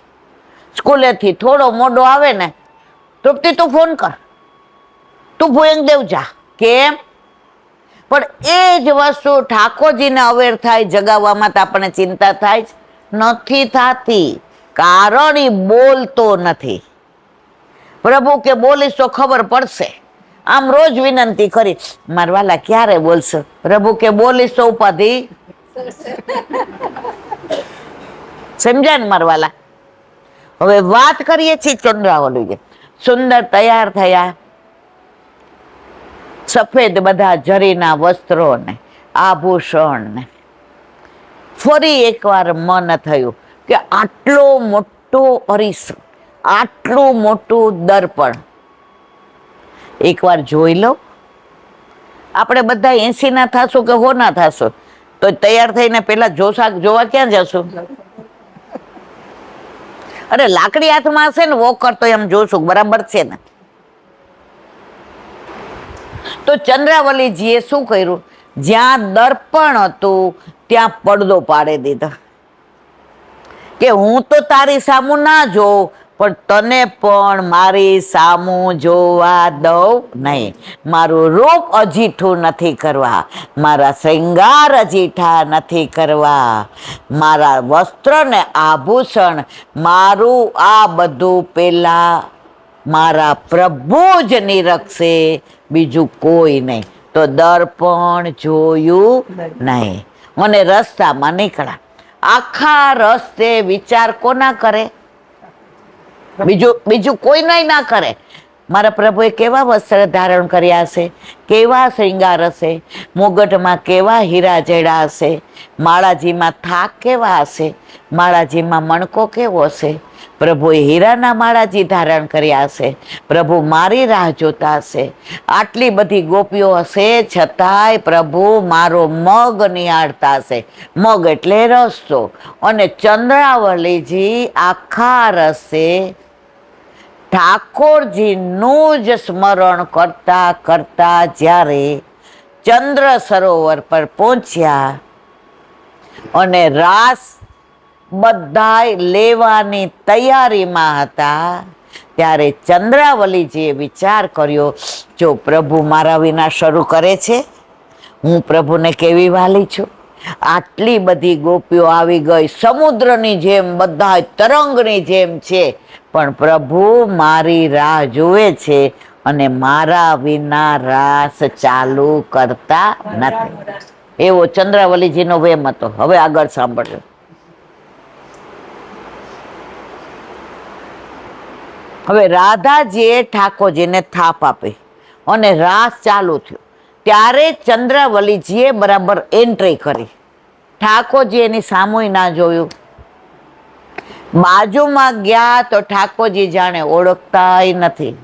Speaker 1: સ્કૂલેથી થોડો મોડો આવે ને, તૃપ્તિ તું ફોન કર, તું ભોયંગ દેવ જા. કેમ? પણ એ જ વસ્તુ ઠાકોરજીને અવેર થાય, જગાવવામાં તો આપણને ચિંતા થાય જ નથી થતી. કારણ એ બોલતો નથી. પ્રભુ કે બોલીશ તો ખબર પડશે. આમ રોજ વિનંતી કરી, મારા વાલા ક્યારે બોલશો? પ્રભુ કે બોલીશ તો ઉપાધિ. સમજાય ને મારા વાલા? હવે વાત કરીએ છીએ ચંદ્રાવલી. સુંદર તૈયાર થયા, સફેદ બધા જરીના વસ્ત્રો ને આભૂષણ ને. ફરી એકવાર મન થયું કે આટલો મોટો અરીસો, આટલું મોટું દર્પણ એકવાર જોઈ લો. આપણે બધા 80 ના થશું કે 100 ના થશું તો તૈયાર થઈને પેલા જોવા ક્યાં જશું? અરે લાકડી હાથમાં હશે ને વોક કરતો એમ જોશું, બરાબર છે ને? તો ચંદ્રાવલીજીએ શું કર્યું? જ્યાં દર્પણ હતું ત્યાં પડદો પાડી દીધો કે હું તો તારી સામું ના જોઉં, પણ તને પણ મારી સામું જોવા દઉં નહીં. મારું રૂપ અજીઠું નથી કરવા, મારા શ્રૃંગાર અજીઠા નથી કરવા, મારા વસ્ત્ર ને આભૂષણ, મારું આ બધું પેલા મારા પ્રભુ જ નિરખશે, બીજું કોઈ નહીં. તો દર્પણ જોયું નહીં અને રસ્તામાં નીકળ્યા. આખા રસ્તે વિચાર કોના કરે? બીજું કોઈ નહીં ના કરે. મારા પ્રભુએ કેવા વસ્ત્ર ધારણ કર્યા હશે, કેવા શ્રૃંગાર હશે, મુગટમાં કેવા હીરા જડ્યા હશે, માળાજીમાં થાક કેવા હશે, માળાજીમાં મણકો કેવો હશે. પ્રભુએ હીરાના માળાજી ધારણ કર્યા હશે. પ્રભુ મારી રાહ જોતા હશે. આટલી બધી ગોપીઓ હશે છતાંય પ્રભુ મારો મગ નિહાળતા હશે. મગ એટલે રસ્તો. અને ચંદ્રાવલીજી આખા રસ્તે ઠાકોરજીનું જ સ્મરણ કરતા કરતા જ્યારે ચંદ્ર સરોવર પર પહોંચ્યા અને રાસ બધાય લેવાની તૈયારીમાં હતા, ત્યારે ચંદ્રાવલીજીએ વિચાર કર્યો, જો પ્રભુ મારા વિના શરૂ કરે છે, હું પ્રભુને કેવી વાલી છું. આટલી બધી ગોપીઓ આવી ગઈ, સમુદ્રની જેમ બધા તરંગની જેમ છે, પણ પ્રભુ મારી રાહ જુએ છે અને મારા વિના રાસ ચાલુ કરતા નથી. એવો ચંદ્રાવલીજીનો વેમ હતો. હવે આગળ સાંભળજો. હવે રાધાજીએ ઠાકોરજીને થાપ આપી અને રાસ ચાલુ થયો. ત્યારે ચંદ્રાવલીજીએ બરાબર એન્ટ્રી કરી. ઠાકોરજી એની સામુય ના જોયું. બાજુમાં ગયા તો ઠાકોરજી જાણે ઓળખતાય નથી.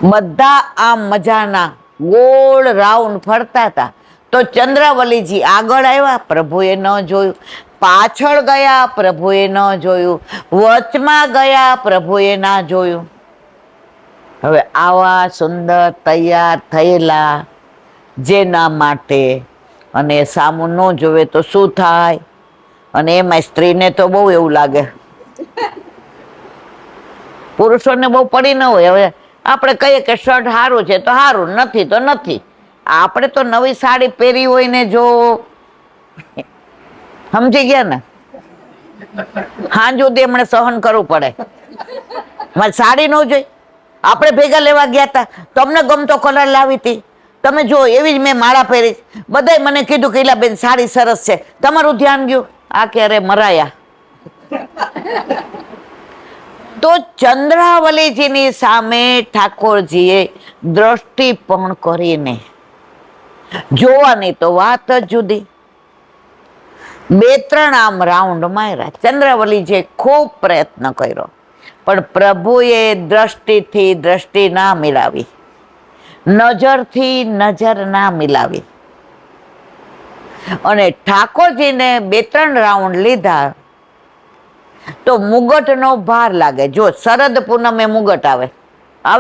Speaker 1: બધા આમ મજાના ગોળ રાઉન્ડ ફરતા હતા. તો ચંદ્રાવલીજી આગળ આવ્યા, પ્રભુએ ન જોયું. પાછળ ગયા, પ્રભુએ ન જોયું. વચમાં ગયા, પ્રભુએ ના જોયું. હવે આવા સુંદર તૈયાર થયેલા જેના માટે અને સામું ન જોવે તો શું થાય? અને એમાં સ્ત્રીને તો બહુ એવું લાગે, પુરુષોને બહુ પડી ન હોય. હવે આપણે કહીએ કે શર્ટ સારું છે તો સારું, નથી તો નથી. આપણે તો નવી સાડી પહેરી હોય ને, જો સમજી ગયા ને, હાંજ સુધી એમણે સહન કરવું પડે. મારે સાડી ન જોઈ. આપણે ભેગા લેવા ગયા હતા, તમને ગમતો કલર લાવી હતી, તમે જો એવી જ મેં માળા પહેરી. બધાય મને કીધું કે ઇલા બેન સાડી સરસ છે, તમારું ધ્યાન ગયું. આ ક્યારે મરાયા. તો ચંદ્રાવલીજીની સામે ઠાકોરજીએ દ્રષ્ટિ પણ કરીને જોવાની તો વાત જ જુદી. 2-3 આમ રાઉન્ડ માર્યા. ચંદ્રાવલીજીએ ખૂબ પ્રયત્ન કર્યો, પણ પ્રભુએ દ્રષ્ટિથી દ્રષ્ટિ ના મિલાવી, નજરથી નજર ના મિલાવી. અને ઠાકોરજીને 2-3 રાઉન્ડ લીધા તો મુગટનો ભાર લાગે. જો શરદ પૂનમે મુગટ આવે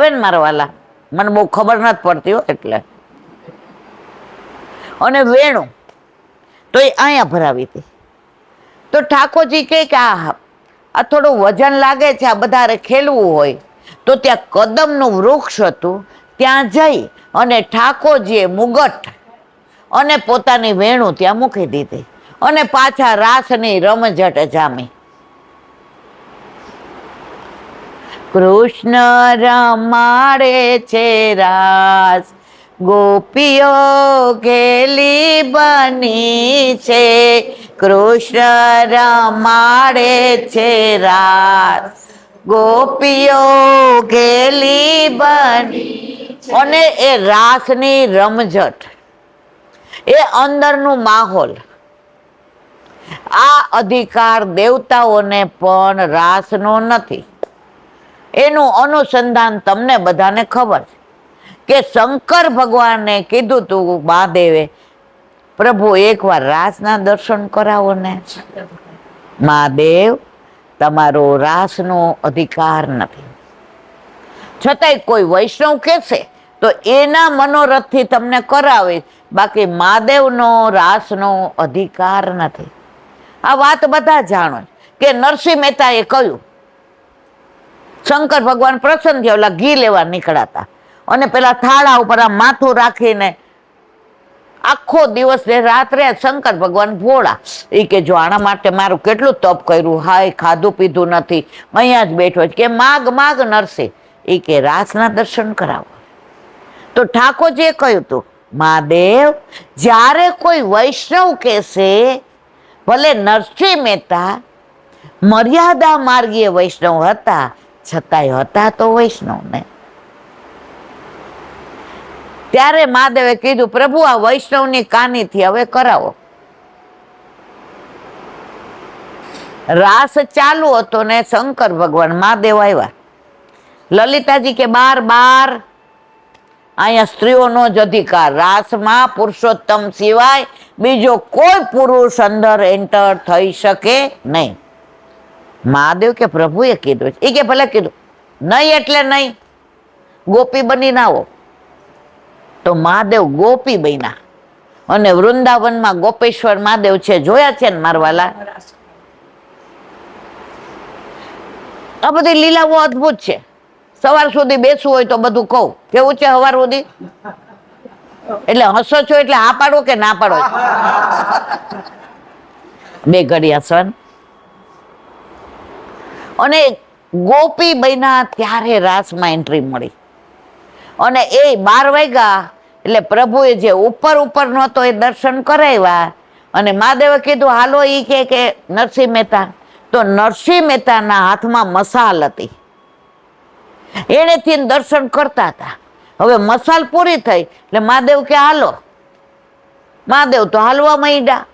Speaker 1: ને મારા વાલા, મને બહુ ખબર નથી પડતી હો એટલે. અને વેણું તો એ અહીંયા ભરાવી હતી. તો ઠાકોરજી કહે કે આ થોડું વજન લાગે છે, આ બધારે ખેલવું હોય તો ત્યાં કદમનું વૃક્ષ હતું, ત્યાં જઈ અને ઠાકોરજીએ મુગટ અને પોતાની વેણું ત્યાં મૂકી દીધી અને પાછા રાસની રમઝટ જામી. કૃષ્ણ રમાડે છે રાસ, ગોપીઓ ઘેલી બની છે. કૃષ્ણ રમાડે છે રાસ, ગોપીઓ ઘેલી બની. અને એ રાસની રમઝટ, એ અંદરનું માહોલ, આ અધિકાર દેવતાઓને પણ રાસનો નથી. એનું અનુસંધાન તમને બધાને ખબર છે કે શંકર ભગવાને કીધું તું મહાદેવે, પ્રભુ એકવાર રાસના દર્શન કરાવો ને. મહાદેવ તમારો રાસનો અધિકાર નથી. છતાંય કોઈ વૈષ્ણવ કહેશે તો એના મનોરથથી તમને કરાવે, બાકી મહાદેવનો રાસનો અધિકાર નથી. આ વાત બધા જાણો કે નરસિંહ મહેતાએ કહ્યું, શંકર ભગવાન પ્રસન્ન થયા, ઓલા ઘી લેવા નીકળાતા અને પેલા થાળા ઉપર આ માથું રાખીને આખો દિવસ ને રાત્રે શંકર ભગવાન ભોળા, એ કે જો આના માટે મારું કેટલું તપ કર્યું, હાય ખાધું પીધું નથી, અહીંયા જ બેઠો છે, કે માગ માગ નરસિંહ, એ કે રાસના દર્શન કરાવો. તો ઠાકોરજીએ કહ્યું હતું, મહાદેવ જ્યારે કોઈ વૈષ્ણવ કહેશે, ભલે નરસિંહ મહેતા મર્યાદા માર્ગીય વૈષ્ણવ હતા, છતાંય હતા તો વૈષ્ણવ ને. ત્યારે મહાદેવે કીધું, પ્રભુ આ વૈષ્ણવની કાનીથી હવે કરાવો. રાસ ચાલુ હતો ને શંકર ભગવાન મહાદેવ આવ્યા. લલિતાજી કે બાર બાર, અહીંયા સ્ત્રીઓનો જ અધિકાર, રાસમાં પુરુષોત્તમ સિવાય બીજો કોઈ પુરુષ અંદર એન્ટર થઈ શકે નહીં. મહાદેવ કે પ્રભુએ કીધું છે. એ કે ભલે કીધું, નહીં એટલે નહીં, ગોપી બનીને આવો. તો મહાદેવ ગોપી બન્યા અને વૃંદાવનમાં ગોપેશ્વર મહાદેવ છે, જોયા છે ને મારવાલા? આ બધી લીલાઓ અદભુત છે. સવાર સુધી બેસવું હોય તો બધું કહું. કેવું છે સવાર સુધી? એટલે હસો છો એટલે હા પાડો કે ના પાડો? બે ઘડી હસવાનું. અને ગોપી બન્યા ત્યારે રાસમાં એન્ટ્રી મળી. અને એ 12 વાગ્યા એટલે પ્રભુએ જે ઉપર ઉપર નહોતો એ દર્શન કરાવ્યા. અને મહાદેવે કીધું હાલો, ઈ કે નરસિંહ મહેતા. તો નરસિંહ મહેતાના હાથમાં મસાલ હતી, એનેથી દર્શન કરતા હતા. હવે મસાલ પૂરી થઈ એટલે મહાદેવ કે હાલો. મહાદેવ તો હાલવા માંડ્યા.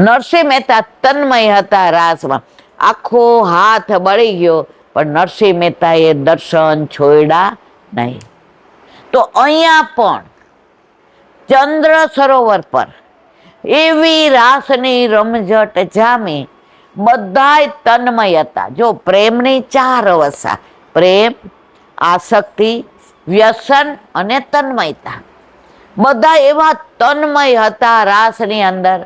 Speaker 1: નરસિંહ મહેતા તન્મય હતા રાસમાં, આખો હાથ બળી ગયો, પણ નરસિંહ મહેતાએ દર્શન છોડ્યા નહીં. તો અહીંયા પણ ચંદ્ર સરોવર પર એવી રાસની રમઝટ જામી, બધાય તન્મય હતા. જો પ્રેમની 4 અવસ્થા, પ્રેમ, આસક્તિ, વ્યસન અને તન્મયતા, બધા એવા તન્મય હતા રાસની અંદર,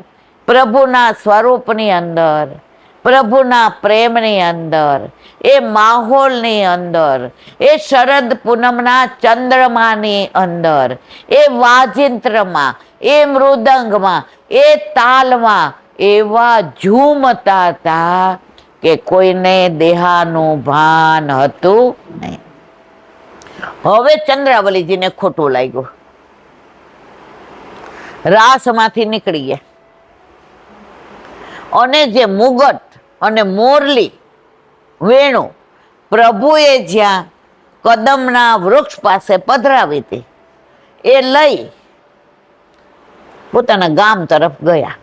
Speaker 1: પ્રભુના સ્વરૂપની અંદર, પ્રભુના પ્રેમની અંદર, એ માહોલની અંદર, એ શરદ પૂનમના ચંદ્રમાની અંદર, એ વાજિંત્રમાં, એ મૃદંગમાં, એ તાલમાં એવા ઝૂમતા હતા કે કોઈને દેહાનું ભાન હતું નહીં. હવે ચંદ્રાવલીજીને ખોટું લાગ્યું, રાસમાંથી નીકળી ગયા અને જે મુગટ અને મોરલી વેણુ પ્રભુએ જ્યાં કદમના વૃક્ષ પાસે પધરાવી હતી, એ લઈ પોતાના ગામ તરફ ગયા.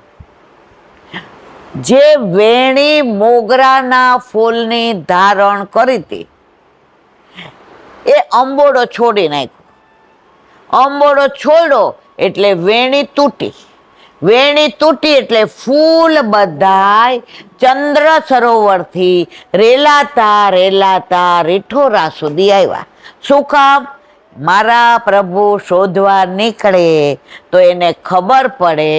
Speaker 1: જે વેણી મોગરાના ફૂલની ધારણ કરી હતી, એ અંબોડો છોડી નાખ્યો. અંબોડો છોડ્યો એટલે વેણી તૂટી. વેણી તૂટી એટલે ફૂલ બધાય ચંદ્ર સરોવરથી રેલાતા રેલાતા રીઠોરા સુધી આવ્યા. શું કામ? મારા પ્રભુ શોધવા નીકળે તો એને ખબર પડે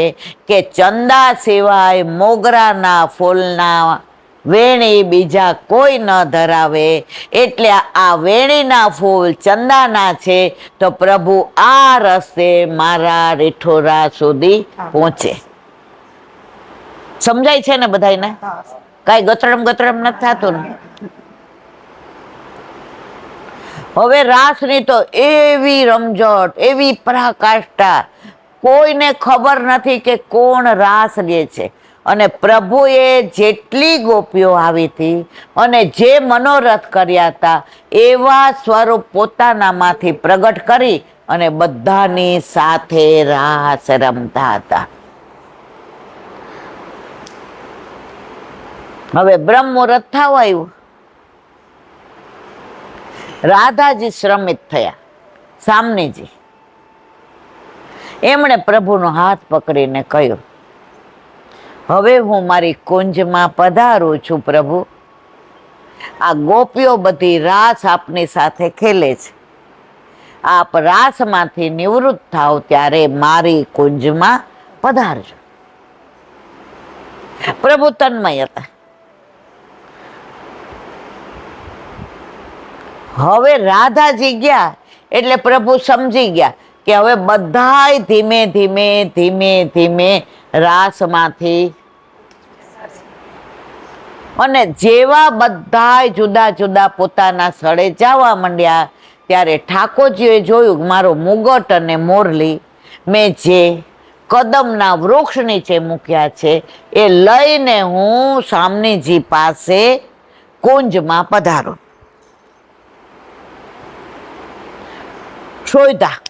Speaker 1: કે ચંદા સિવાય મોગરાના ફૂલના વેણી બીજા કોઈ ન ધરાવે, એટલે આ વેણીના ફૂલ ચંદાના છે, તો પ્રભુ આ રસ્તે મારા રીઠોરા સુધી પહોંચે. સમજાય છે ને બધાને? કઈ ગતરમ ગતરમ નથી થતું ને? હવે રાસની તો એવી રમઝટ, એવી પરાકાષ્ઠા, કોઈને ખબર નથી કે કોણ રાસ લે છે. અને પ્રભુએ જેટલી ગોપીઓ આવી હતી અને જે મનોરથ કર્યા હતા, એવા સ્વરૂપ પોતાનામાંથી પ્રગટ કરી અને બધાની સાથે રાસ રમતા હતા. હવે બ્રહ્મ મુહૂર્ત થવા આવ્યું. રાધાજી શ્રમિત થયા. સામનેજી એમણે પ્રભુનો હાથ પકડીને કહ્યું, હવે હું મારી કુંજમાં પધારું છું પ્રભુ. આ ગોપીઓ બધી રાસ આપની સાથે ખેલે છે. આપ રાસમાંથી નિવૃત્ત થાવ ત્યારે મારી કુંજમાં પધારજો. પ્રભુ તન્મય હતા. હવે રાધાજી ગયા એટલે પ્રભુ સમજી ગયા કે હવે બધાય ધીમે ધીમે ધીમે ધીમે રાસમાંથી, અને જેવા બધાય જુદા જુદા પોતાના સ્થળે જવા માંડ્યા ત્યારે ઠાકોરજીએ જોયું મારો મુગટ અને મોરલી મેં જે કદમના વૃક્ષ નીચે મૂક્યા છે એ લઈને હું સામનેજી પાસે કુંજમાં પધારું. શોધ્યા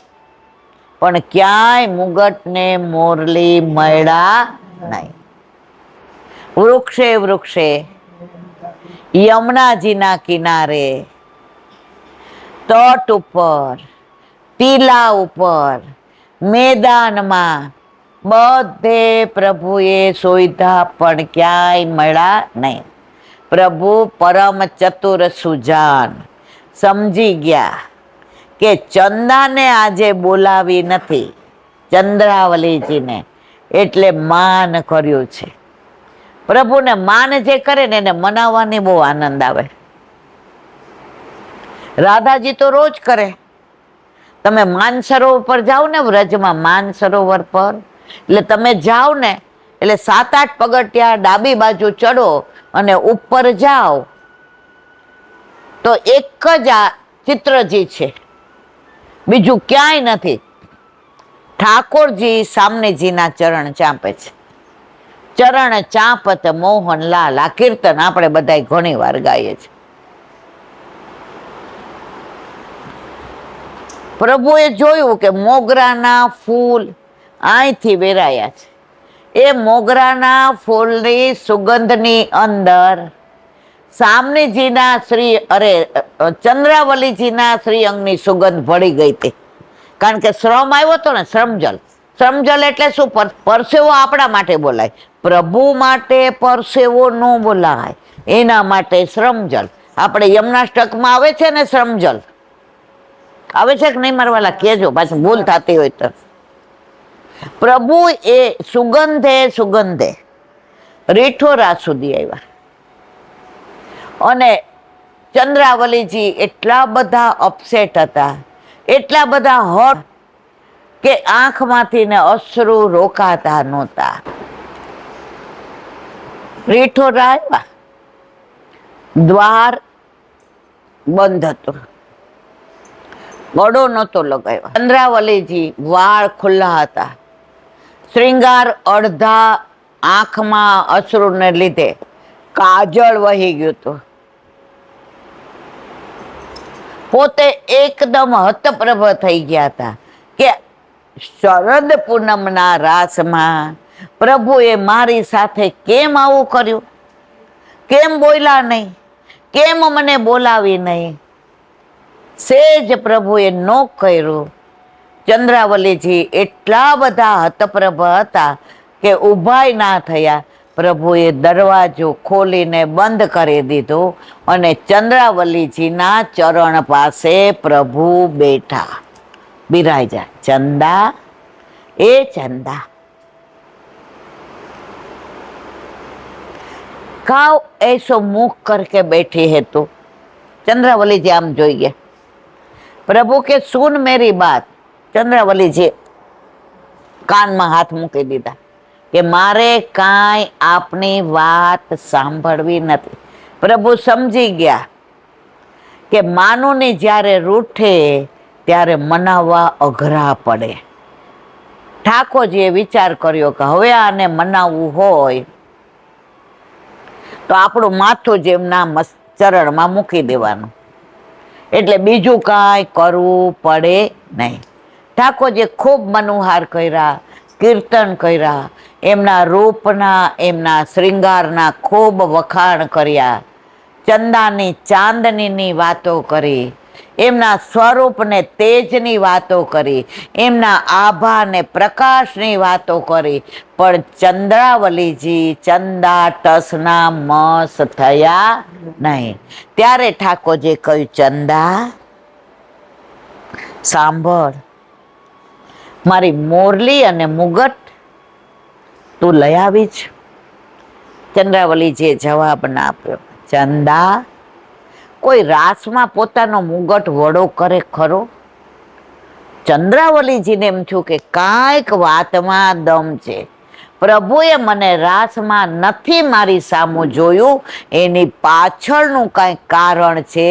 Speaker 1: પણ ક્યાંય મુગટ ને મોરલી મળ્યા નહીં. વૃક્ષે વૃક્ષે, યમુનાજીના કિનારે, તટ ઉપર, ટીલા ઉપર, મેદાનમાં બધે પ્રભુએ શોધ્યા પણ ક્યાંય મળ્યા નહીં. પ્રભુ પરમ ચતુર સુજાન સમજી ગયા કે ચંદાને આજે બોલાવી નથી, ચંદ્રાવલીજીને, એટલે માન કર્યું છે. પ્રભુને માન જે કરે ને એને મનાવવાની બહુ આનંદ આવે. રાધાજી તો રોજ કરે. તમે માનસરોવર પર જાઓ ને, વ્રજમાં માનસરોવર પર, એટલે તમે જાઓ ને એટલે 7-8 પગથિયા ડાબી બાજુ ચડો અને ઉપર જાઓ તો એક જ આ ચિત્રજી છે, બીજું ક્યાંય નથી. ઠાકોરજી સામનેજીના ચરણ ચાંપે છે. ચરણ ચાંપત મોહનલાલ, આ કીર્તન આપણે બધા ઘણી વાર ગાઈએ છીએ. પ્રભુએ જોયું કે મોગરાના ફૂલ અહીંથી વેરાયા છે. એ મોગરાના ફૂલની સુગંધની અંદર સામનેજીના ચંદ્રાવલીજીના શ્રીઅંગની સુગંધ ભળી ગઈ હતી. કારણ કે શ્રમ આવ્યો હતો ને, શ્રમજલ. શ્રમજલ એટલે શું? પરસેવો આપણા માટે બોલાય, પ્રભુ માટે પરસેવો ન બોલાય, એના માટે શ્રમજલ. આપણે યમનાષ્ટકમાં આવે છે ને શ્રમજલ, આવે છે કે નહીં મારવાલા? કેજો પાછું ભૂલ થતી હોય તો. પ્રભુ એ સુગંધે સુગંધે રીઠોરા સુધી આવ્યા અને ચંદ્રાવલીજી એટલા બધા અપસેટ હતા, એટલા બધા હોટ કે આંખમાંથી ને અશ્રુ રોકાતા નહોતા. રીઠોરા આવ્યા, દ્વાર બંધ હતું, ગળો નહોતો લગાવ્યો. ચંદ્રાવલીજી વાળ ખુલ્લા હતા, શ્રૃંગાર અડધા આંખમાં અશ્રુને લીધે કાજળ વહી ગયું હતું. પોતે એકદમ હતપ્રભ થઈ ગયા હતા કે શરદ પૂનમના રાસમાં પ્રભુએ મારી સાથે કેમ આવું કર્યું, કેમ બોલ્યા નહીં, કેમ મને બોલાવી નહીં. સેજ પ્રભુએ નો કર્યું. ચંદ્રાવલીજી એટલા બધા હતપ્રભ હતા કે ઊભાય ના થયા. પ્રભુએ દરવાજો ખોલીને બંધ કરી દીધો અને ચંદ્રાવલીજીના ચરણ પાસે પ્રભુ બેઠા. બિરાઈ જા ચંદા, એ ચંદા, કાવ ऐसो मुख करके बैठी है तू. चंद्रावलीजी आम જોઈએ. प्रभु के सुन मेरी बात. चंद्रावलीजी કાનમાં હાથ મૂકી દીધા કે મારે કાંઈ આપની વાત સાંભળવી નથી. પ્રભુ સમજી ગયા કે માનુને જ્યારે રૂઠે ત્યારે મનાવવા અઘરા પડે. ઠાકોરજીએ વિચાર કર્યો કે હવે આને મનાવવું હોય તો આપણું માથું જ એમના ચરણમાં મૂકી દેવાનું, એટલે બીજું કાંઈ કરવું પડે નહીં. ઠાકોરજીએ ખૂબ મનોહાર કર્યા, કીર્તન કર્યા, એમના રૂપના, એમના શ્રૃંગારના ખૂબ વખાણ કર્યા, ચંદાની ચાંદનીની વાતો કરી, એમના સ્વરૂપને તેજની વાતો કરી, એમના આભા ને પ્રકાશની વાતો કરી. પણ ચંદ્રાવલીજી ચંદા ટસના મસ થયા નહીં. ત્યારે ઠાકોરજી કહ્યું, ચંદા સાંભળ, મારી મોરલી અને મુગટ તું લઈ આવી છે. ચંદ્રાવલીજીએ જવાબ ના આપ્યો. ચંદા, કોઈ રાસમાં પોતાનો મુગટ વડો કરે ખરો? ચંદ્રાવલીજીને એમ થયું કે કાંઈક વાતમાં દમ છે. પ્રભુએ મને રાસમાં નથી મારી સામું જોયું, એની પાછળનું કાંઈક કારણ છે.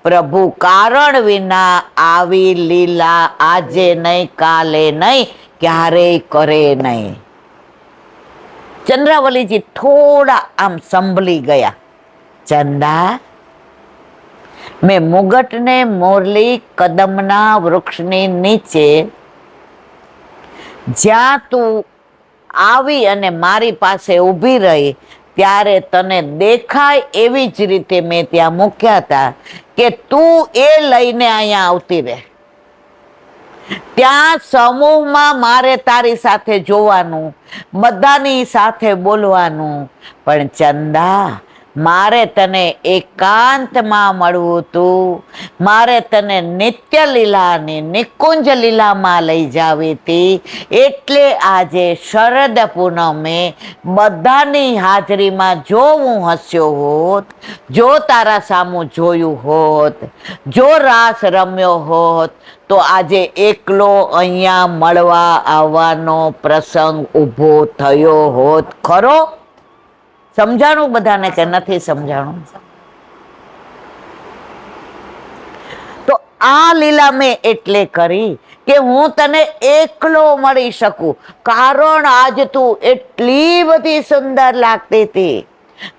Speaker 1: પ્રભુ કારણ વિના આવી લીલા આજે નહીં, કાલે નહીં, ક્યારેય કરે નહીં. ચંદ્રાવલીજી થોડા આમ સંભળી ગયા. ચંદા, મેં મુગટને મોરલી કદમના વૃક્ષની નીચે જ્યાં તું આવી અને મારી પાસે ઊભી રહી ત્યારે તને દેખાય એવી જ રીતે મેં ત્યાં મૂક્યા હતા કે તું એ લઈને અહીંયા આવતી રહે. ત્યાં સમૂહમાં મારે તારી સાથે જોવાનું, બધાની સાથે બોલવાનું, પણ ચંદા, મારે તને એકાંતમાં મળવું હતું. મારે તને નિત્ય લીલાની નિકુંજ લીલામાં લઈ જાવી હતી. એટલે આજે શરદ પૂનમે બધાની હાજરીમાં જો હું હસ્યો હોત, જો તારા સામું જોયું હોત, જો રાસ રમ્યો હોત, તો આજે એકલો અહીંયા મળવા આવવાનો પ્રસંગ ઊભો થયો હોત ખરો? સમજાણું બધાને કે નથી સમજાણું? તો આ લીલા મેં એટલે કરી કે હું તને એકલો મળી શકું. કારણ આજ તું એટલી બધી સુંદર લાગતી હતી.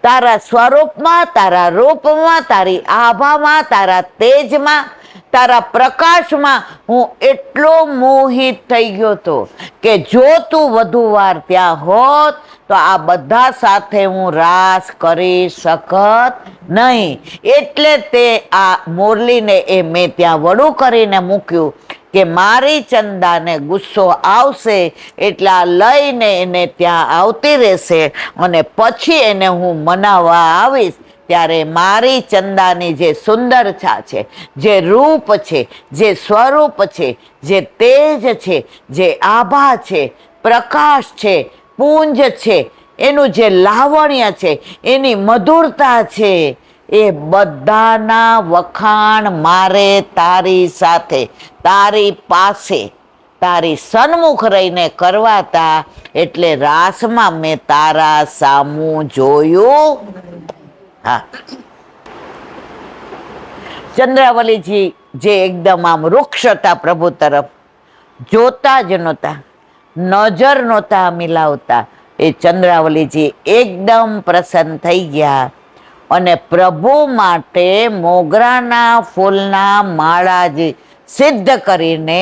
Speaker 1: તારા સ્વરૂપમાં, તારા રૂપમાં, તારી આભામાં, તારા તેજમાં, તારા પ્રકાશમાં હું એટલો મોહિત થઈ ગયો હતો કે જો તું વધુ વાર ત્યાં હોત તો આ બધા સાથે હું રાસ કરી શકત નહીં. એટલે તે આ મોરલીને એ મેં ત્યાં વડું કરીને મૂક્યું કે મારી ચંદાને ગુસ્સો આવશે એટલે આ લઈને એને ત્યાં આવતી રહેશે અને પછી એને હું મનાવવા આવીશ. ત્યારે મારી ચંદાની જે સુંદરતા છે, જે રૂપ છે, જે સ્વરૂપ છે, જે તેજ છે, જે આભા છે, પ્રકાશ છે, પુંજ છે, એનું જે લાવણ્ય છે, એની મધુરતા છે, એ બધાના વખાણ મારે તારી સાથે, તારી પાસે, તારી સન્મુખ રહીને કરવાતા. એટલે રાસમાં મેં તારા સામું જોયું. હા, ચંદ્રાવલીજી જે એકદમ આમ વૃક્ષ હતા પ્રભુ તરફ, જોતા જ નહોતા, નજર નહોતા મિલાવતા, એ ચંદ્રાવલીજી એકદમ પ્રસન્ન થઈ ગયા અને પ્રભુ માટે મોગરાના ફૂલના માળાજી સિદ્ધ કરીને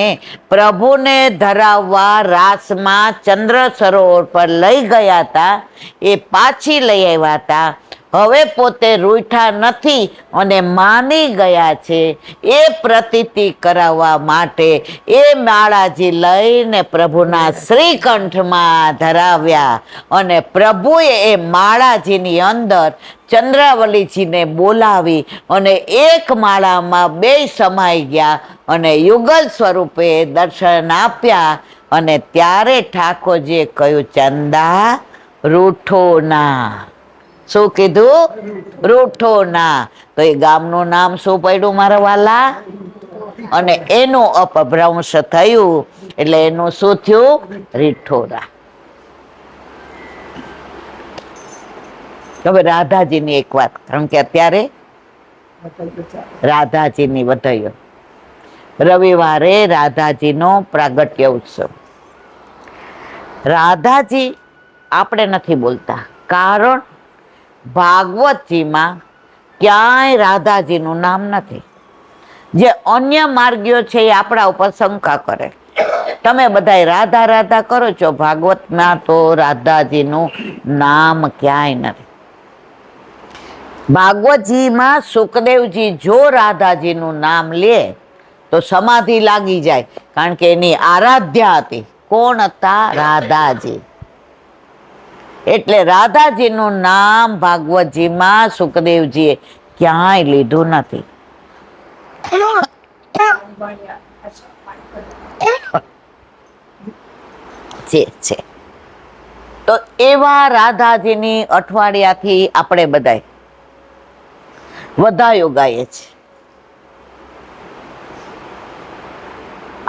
Speaker 1: પ્રભુને ધરાવવા રાસમાં ચંદ્ર સરોવર પર લઈ ગયા હતા. એ પાછી લઈ આવ્યા હતા. હવે પોતે રૂઠા નથી અને માની ગયા છે એ પ્રતીતિ કરાવવા માટે એ માળાજી લઈને પ્રભુના શ્રીકંઠમાં ધરાવ્યા અને પ્રભુએ એ માળાજીની અંદર ચંદ્રાવલીજીને બોલાવી અને એક માળામાં બે સમાઈ ગયા અને યુગલ સ્વરૂપે દર્શન આપ્યા. અને ત્યારે ઠાકોરજીએ કહ્યું, ચંદા, રૂઠો ના. શું કીધું? રૂઠો ના. તો એ ગામનું નામ શું પડ્યું મારા વાલા? અને એનું અપભ્રંશ થયું એટલે એનું શું થયું? રીઠોરા. હવે રાધાજીની એક વાત, કારણ કે અત્યારે રાધાજીની વધાયો, રવિવારે રાધાજીનો પ્રાગટ્ય ઉત્સવ. રાધાજી આપણે નથી બોલતા, કારણ ભાગવતજીમાં ક્યાંય રાધાજીનું નામ નથી. જે અન્ય માર્ગીઓ છે એ આપણા ઉપર શંકા કરે, તમે બધા રાધા રાધા કરો છો, ભાગવતમાં તો રાધાજીનું નામ ક્યાંય નથી. ભાગવતજીમાં સુખદેવજી જો રાધાજીનું નામ લે તો સમાધિ લાગી જાય, કારણ કે એની આરાધ્યા હતી. કોણ હતા? રાધાજી. એટલે રાધાજીનું નામ ભાગવતજીમાં સુખદેવજીએ ક્યાંય લીધું નથી. છે તો એવા રાધાજીની અઠવાડિયાથી આપણે બધાય વધાયો ગાઈએ છીએ.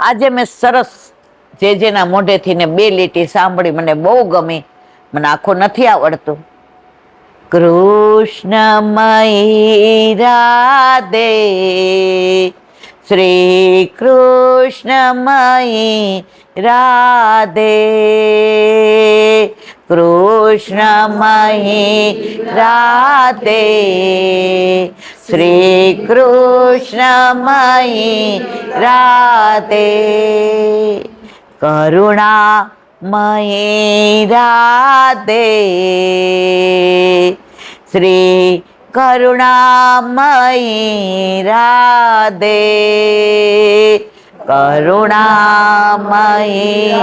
Speaker 1: આજે મેં સરસ જેના મોઢેથી ને 2 લીટી સાંભળી, મને બહુ ગમી. મને આખો નથી આવડતું. કૃષ્ણમયી રાધે, શ્રી કૃષ્ણમયી રાધે, કૃષ્ણમયી રાધે, શ્રી કૃષ્ણમયી રાધે, કરુણામયી રાધે, શ્રી કરુણામયી રાધે, કરુણામયી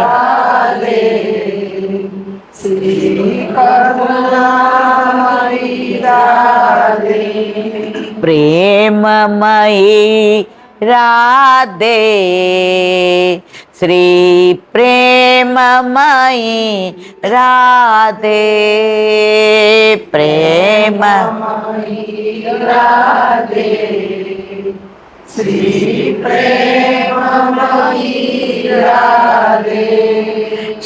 Speaker 1: રાધે, શ્રી કરુણામયી રાધે, પ્રેમમયી રાધે, શ્રી પ્રેમમયી રાધે, પ્રેમમયી રાધે, શ્રી પ્રેમમયી રાધે,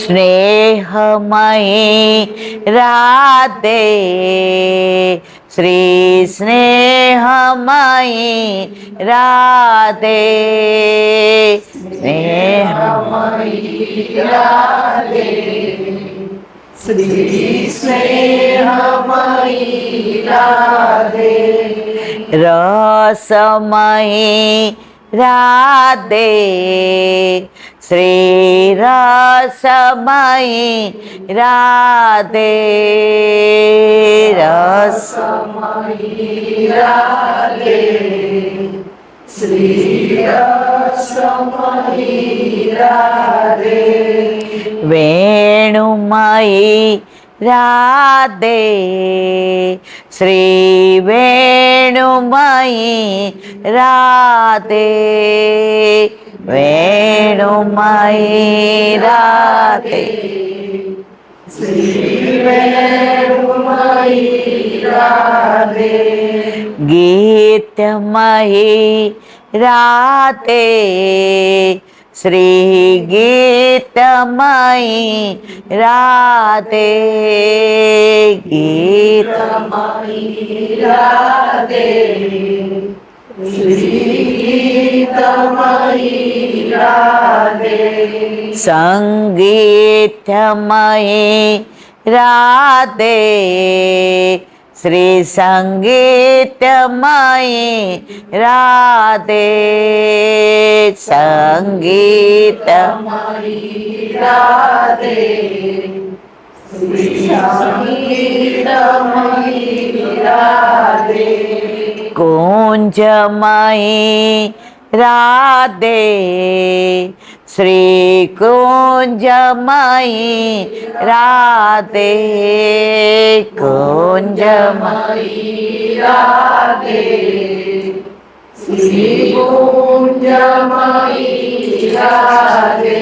Speaker 1: સ્નેહમયી રાધે, શ્રી સ્નેહમયી રાધે, સ્નેહમયી રાધે, શ્રી સ્નેહમયી રાધે, રસમયી રાધે, શ્રી રસમયી રાધે, રસમયી રાધે, શ્રી રસમયી રાધે, વેણુમયી રાધે, શ્રી વેણુમયી રાધે, વેણુમયી રાધે, શ્રી વેણુમયી રાધે, ગીતમયી રાધે, શ્રી ગીતમયી રાધે, ગીતમયી રાધે, શ્રી ગીતમયી રાધે, સંગીતમયી રાધે, શ્રી સંગીતમયી રાધે, સંગીતમયી રાધે, શ્રી સંગીતમયી રાધે, કુંજમયી રાધે, શ્રી કુંજમયી રાધે, કુંજમયી રાધે, શ્રી કુંજમયી રાધે,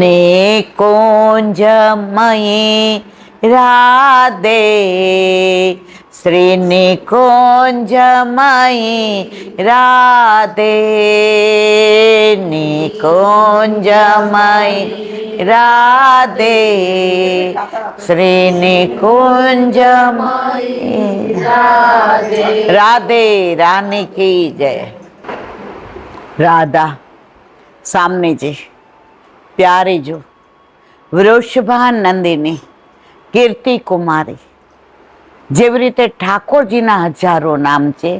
Speaker 1: નિકુંજમયી રાધે, શ્રી નિકુંજમયી રાધે, નિકુંજમયી રાધે, શ્રી નિકુંજમયી રાધે, રાધે રાની કી જય. રાધા सामने जी प्यारी जो વૃષભાનંદિની કીર્તિ કુમારી, જેવી રીતે ઠાકોરજીના હજારો નામ છે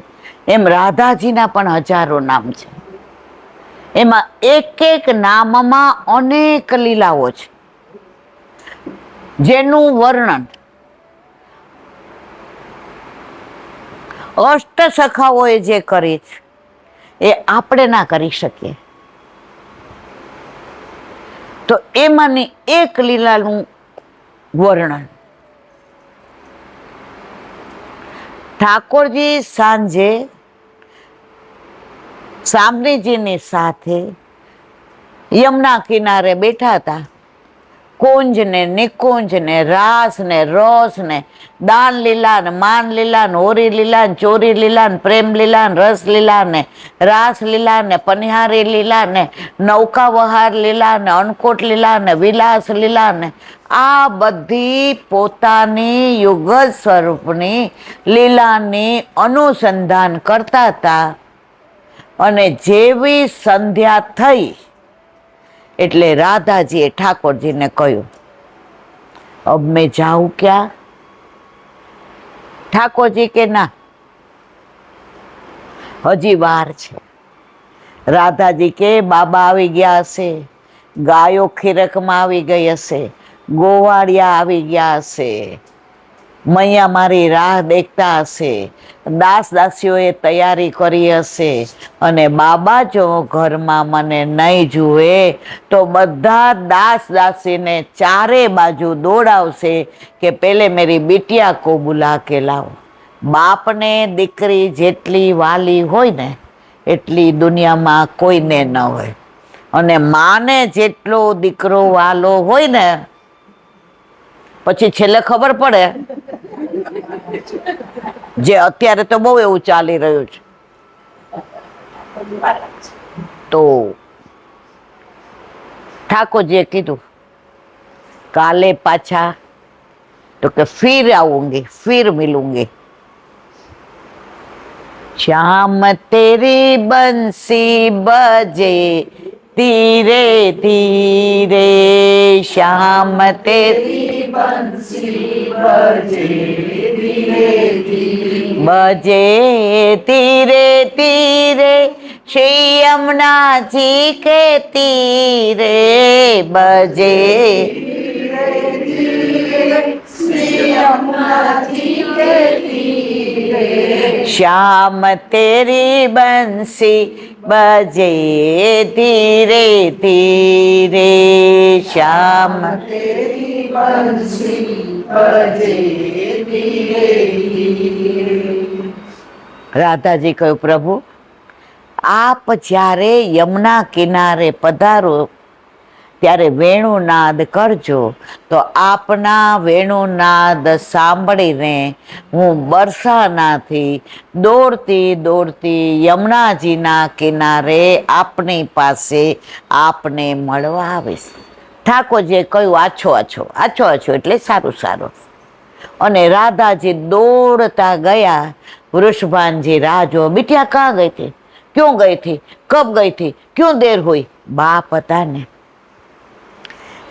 Speaker 1: એમ રાધાજીના પણ હજારો નામ છે. એમાં એક એક નામમાં અનેક લીલાઓ છે, જેનું વર્ણન અષ્ટ સખાઓએ જે કરી છે એ આપણે ના કરી શકીએ. તો એમાંની એક લીલાનું વર્ણન ઠાકોરજી સાંજે સામનેજીની સાથે યમુના કિનારે બેઠા હતા. કુંજ ને નિકુંજ ને રાસ ને રસ ને દાન લીલા ને માન લીલા ને હોરી લીલા ને ચોરી લીલા ને પ્રેમ લીલા ને રસ લીલા ને રાસ લીલા ને પનિહારી લીલા ને નૌકા વહાર લીલા ને અન્નકોટ લીલા ને વિલાસ લીલા ને આ બધી પોતાની યુગલ સ્વરૂપની લીલાની અનુસંધાન કરતા હતા. અને જેવી સંધ્યા થઈ એટલે રાધાજીએ ઠાકોરજીને કહ્યું, અબ મેં જાઉં ક્યાં? ઠાકોરજી કે ના, હજી વાર છે. રાધાજી કે બાબા આવી ગયા હશે, ગાયો ખીરકમાં આવી ગઈ હશે, ગોવાળિયા આવી ગયા હશે, મૈયા મારી રાહ દેખતા હશે, દાસ દાસીઓએ તૈયારી કરી હશે, અને બાબા જો ઘરમાં મને નહીં જુએ તો બધા દાસ દાસીને ચારે બાજુ દોડાવશે કે પેલે મેરી બિટિયા કો બુલા કે લાવો. બાપને દીકરી જેટલી વાલી હોય ને એટલી દુનિયામાં કોઈને ન હોય, અને માને જેટલો દીકરો વાલો હોય ને પછી છેલ્લે ખબર પડે, જે અત્યારે તો બહુ એવું ચાલી રહ્યું છે. તો ઠાકોરજીએ કીધું કાલે પાછા, તો કે ફિર આऊंगी ફિર મિલूंगी. श्याम तेरी बंसी बजे धीरे धीरे, श्याम तेरी बंसी बजे धीरे धीरे, बजे धीरे धीरे श्री यमुना जी के तीरे, बजे धीरे धीरे श्री यमुना जी के तीरे, श्याम तेरी बंसी बजे धीरे धीरे, श्याम तेरी बंसी बजे धीरे धीरे. રાધાજી કહ્યું, પ્રભુ આપ જ્યારે યમુના કિનારે પધારો ત્યારે વેણુનાદ કરજો, તો આપના વેણુનાદ સાંભળીને હું બરસાનાથી દોડતી દોડતી યમુનાજીના કિનારે આપની પાસે આપને મળવા આવીશ. ઠાકોરજીએ કહ્યું, આછો આછો આછો આછો એટલે સારું સારું. અને રાધાજી દોડતા ગયા. વૃષભાનજી રાહ જો, बिटिया कहाँ गई थी, क्यों गई थी, कब गई थी, क्यों देर हुई? બાપ હતા ને.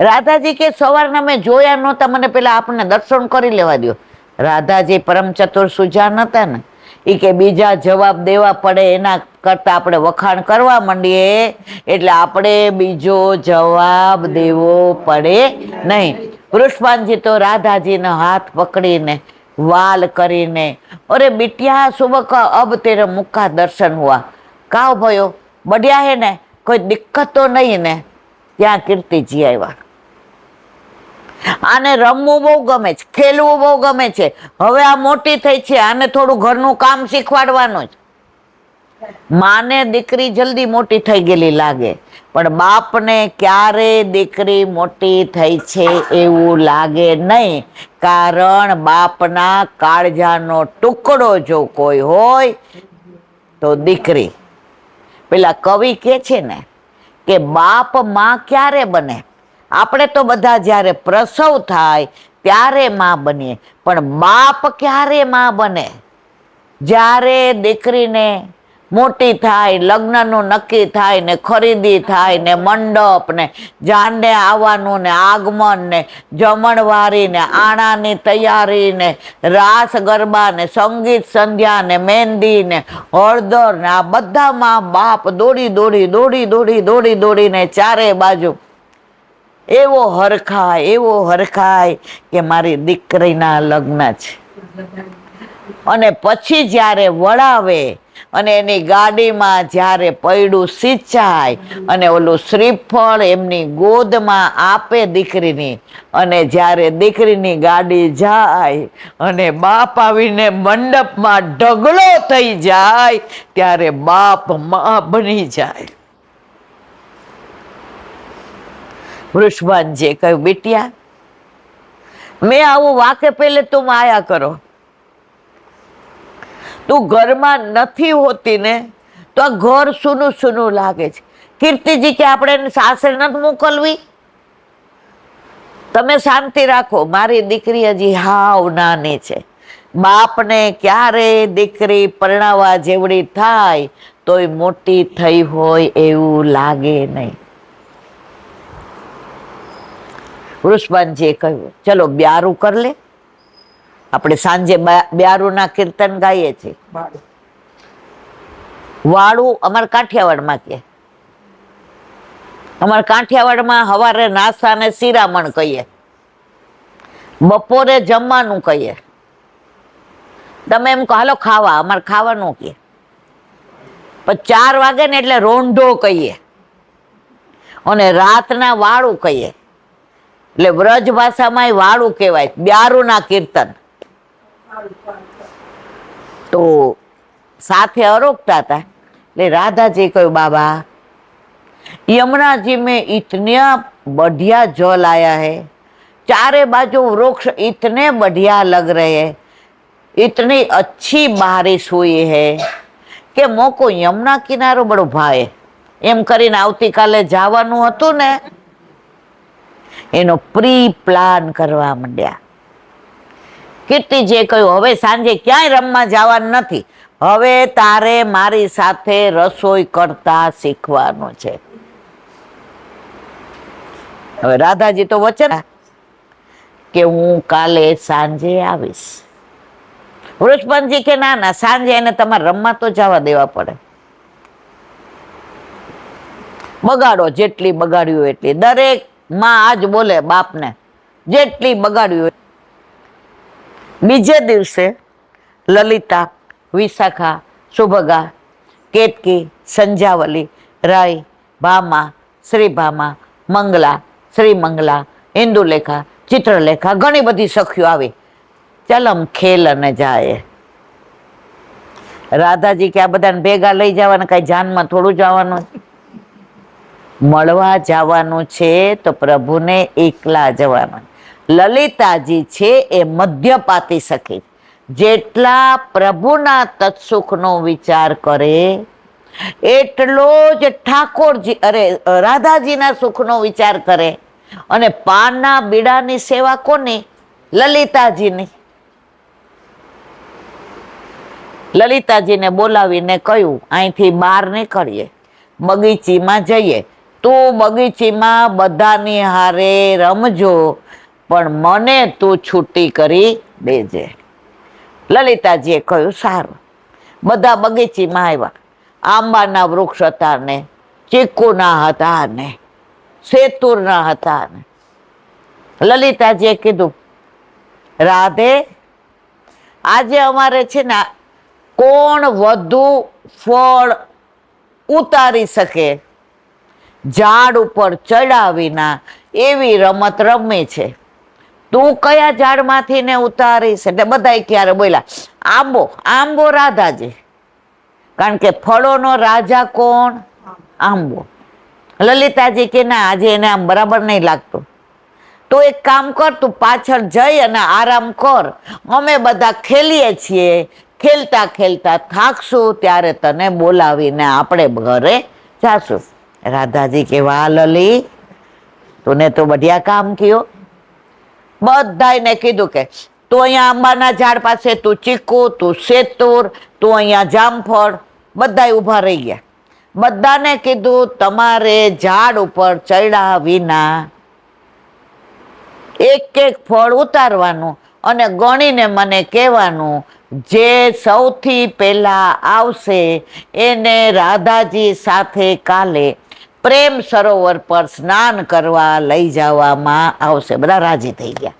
Speaker 1: રાધાજી કે સવારના મેં જોયા નહોતા, મને પેલા આપણને દર્શન કરી લેવા દો. રાધાજી પરમ ચતુર સુજાન હતા ને, એ કે બીજા જવાબ દેવા પડે એના કરતા આપણે વખાણ કરવા માંડીએ એટલે આપણે બીજો જવાબ દેવો પડે નહીં. વૃષભાનજી તો રાધાજીનો હાથ પકડીને वाल કરીને, अरे बिटिया सुबह का अब तेरे मुख का दर्शन हुआ, का भयो बढ़िया है ने, कोई दिक्कत तो नहीं ने? ત્યાં કીર્તિજી આવ્યા. આને રમવું બહુ ગમે છે, ખેલવું બહુ ગમે છે, હવે આ મોટી થઈ છે, આને થોડું ઘરનું કામ શીખવાડવાનું જ. માને દીકરી જલ્દી મોટી થઈ ગયેલી લાગે, પણ બાપને ક્યારે દીકરી મોટી થઈ છે એવું લાગે નહીં, કારણ બાપના કાળજાનો ટુકડો જો કોઈ હોય તો દીકરી. પેલા કવિ કે છે ને કે બાપ માં ક્યારે બને? આપણે તો બધા જ્યારે પ્રસવ થાય ત્યારે માં બનીએ, પણ બાપ ક્યારે માં બને? જ્યારે દીકરીને મોટી થાય, લગ્નનું નક્કી થાય ને, ખરીદી થાય ને, મંડપ ને, જાંડે આવવાનું ને, આગમન ને, જમણવારી ને, આણાની તૈયારી ને, રાસ ગરબા ને, સંગીત સંધ્યા ને, મહેંદી ને, હળદર ને, આ બધામાં બાપ દોડી દોડી દોડી દોડી દોડી દોડીને ચારે બાજુ એવો હરખાય કે મારી દીકરીના લગ્ન છે. અને પછી જ્યારે વળાવે અને એની ગાડીમાં જ્યારે પૈડું સિંચાય અને ઓલું શ્રીફળ એમની ગોદમાં આપે દીકરીની, અને જ્યારે દીકરીની ગાડી જાય અને બાપ આવીને મંડપમાં ઢગલો થઈ જાય ત્યારે બાપ માં બની જાય. વૃષભાનજીએ કહ્યું, બેટિયા, મેં આવું વાકે પહેલે તું આયા કરો. તું ઘરમાં નથી હોતી ને તો આ ઘર સૂનું સૂનું લાગે છે. કીર્તિજી કે આપણે સાસરે નથી મોકલવી? તમે શાંતિ રાખો, મારી દીકરી હજી હાવ નાની છે. બાપને ક્યારે દીકરી પરણાવવા જેવડી થાય તોય મોટી થઈ હોય એવું લાગે નહીં. વૃષભાનજીએ કહ્યું, ચલો બ્યારું કર લે. આપણે સાંજે બ્યારુના કીર્તન ગાઈએ છીએ. વાળું અમારા કાઠિયાવાડમાં કે, અમારા કાઠિયાવાડમાં સવારે નાસ્તાને શિરામણ કહીએ, બપોરે જમવાનું કહીએ. તમે એમ કહો હાલો ખાવા, અમારે ખાવાનું કહીએ. પછી 4 વાગે ને એટલે રોંઢો કહીએ અને રાતના વાળું કહીએ. એટલે વ્રજ ભાષામાં વાળું કહેવાય, બ્યારુના કીર્તન. તો સાથે અરોગતા હતા. એટલે રાધાજી કહ્યું, બાબા, यमुना जी में इतने बढ़िया जल आया है, चारे बाजू वृक्ष इतने बढ़िया लग रहे हैं, इतनी अच्छी बारिश हुई है કે મોકો યમુના કિનારો બડો ભાઈ. એમ કરીને આવતીકાલે જવાનું હતું ને એનો પ્રી પ્લાન કરવા માંડ્યા. કીર્તિજીએ કહ્યું, હવે સાંજે ક્યાંય રમવા જવાનું નથી, હવે તારે મારી સાથે રસોઈ કરતા શીખવાનું છે. હવે રાધાજી તો વચન કે હું કાલે સાંજે આવીશ. વૃષભાનજી કે ના ના, સાંજે એને તમારે રમવા તો જવા દેવા પડે. બગાડો જેટલી બગાડ્યું એટલી. દરેક માં આજ બોલે બાપને, જેટલી બગાડ્યું. બીજે દિવસે લલિતા, વિશાખા, સુભગા, કેતકી, સંજાવલી, રાય, ભામા, શ્રીભામા, મંગલા, શ્રીમંગલા, ઇન્દુલેખા, ચિત્રલેખા, ઘણી બધી સખીઓ આવી. ચાલ આમ ખેલ અને જાય. રાધાજી કે આ બધાને ભેગા લઈ જવાના, કઈ જાનમાં થોડું જવાનું, મળવા જવાનું છે તો પ્રભુને એકલા જવાનું. લલિતાજી છે એ મધ્યપાતી સખી, જેટલા પ્રભુના તત્સુખનો વિચાર કરે એટલો જ ઠાકોરજી રાધાજીના સુખનો વિચાર કરે. અને પાનના બીડાની સેવા કોની? લલિતાજીની. લલિતાજીને બોલાવીને કહ્યું, અહીંથી બહાર નીકળીએ, બગીચીમાં જઈએ. તું બગીચીમાં બધાની હારે રમજો, પણ મને તું છૂટી કરી દેજે. લલિતાજીએ કહ્યું, સારું. બધા બગીચીમાં આવ્યા. આંબાના વૃક્ષ હતા ને, ચીકુના હતા ને, સેતુરના હતા ને. લલિતાજીએ કીધું, રાધે, આજે અમારે છે ને કોણ વધુ ફળ ઉતારી શકે ઝાડ ઉપર ચડ્યા વિના એવી રમત રમે છે. તું કયા ઝાડમાંથી ને ઉતારીશ? એટલે બધા ક્યારે બોલ્યા, આંબો. આંબો રાધાજી, કારણ કે ફળોનો રાજા કોણ? આંબો. લલિતાજી કે ના, આજે એને આમ બરાબર નહીં લાગતું. તો એક કામ કર, તું પાછળ જઈ અને આરામ કર, અમે બધા ખેલીએ છીએ, ખેલતા ખેલતા થાકશું ત્યારે તને બોલાવીને આપણે ઘરે જાશું. રાધાજી કે વાહ લલી, તુને તો બઢિયા કામ કયો. બધાને કીધું કે તું અહીંયા આંબાના ઝાડ પાસે, તું ચીકુ, તું સેતુર, તું અહીંયા જામફળ. બધા ઉભા રહી ગયા. બધાને કીધું તમારે ઝાડ ઉપર ચડ્યા વિના એક એક ફળ ઉતારવાનું અને ગણીને મને કહેવાનું, જે સૌથી પહેલા આવશે એને રાધાજી સાથે કાલે પ્રેમ સરોવર પર સ્નાન કરવા લઈ જવામાં આવશે. બધા રાજી થઈ ગયા.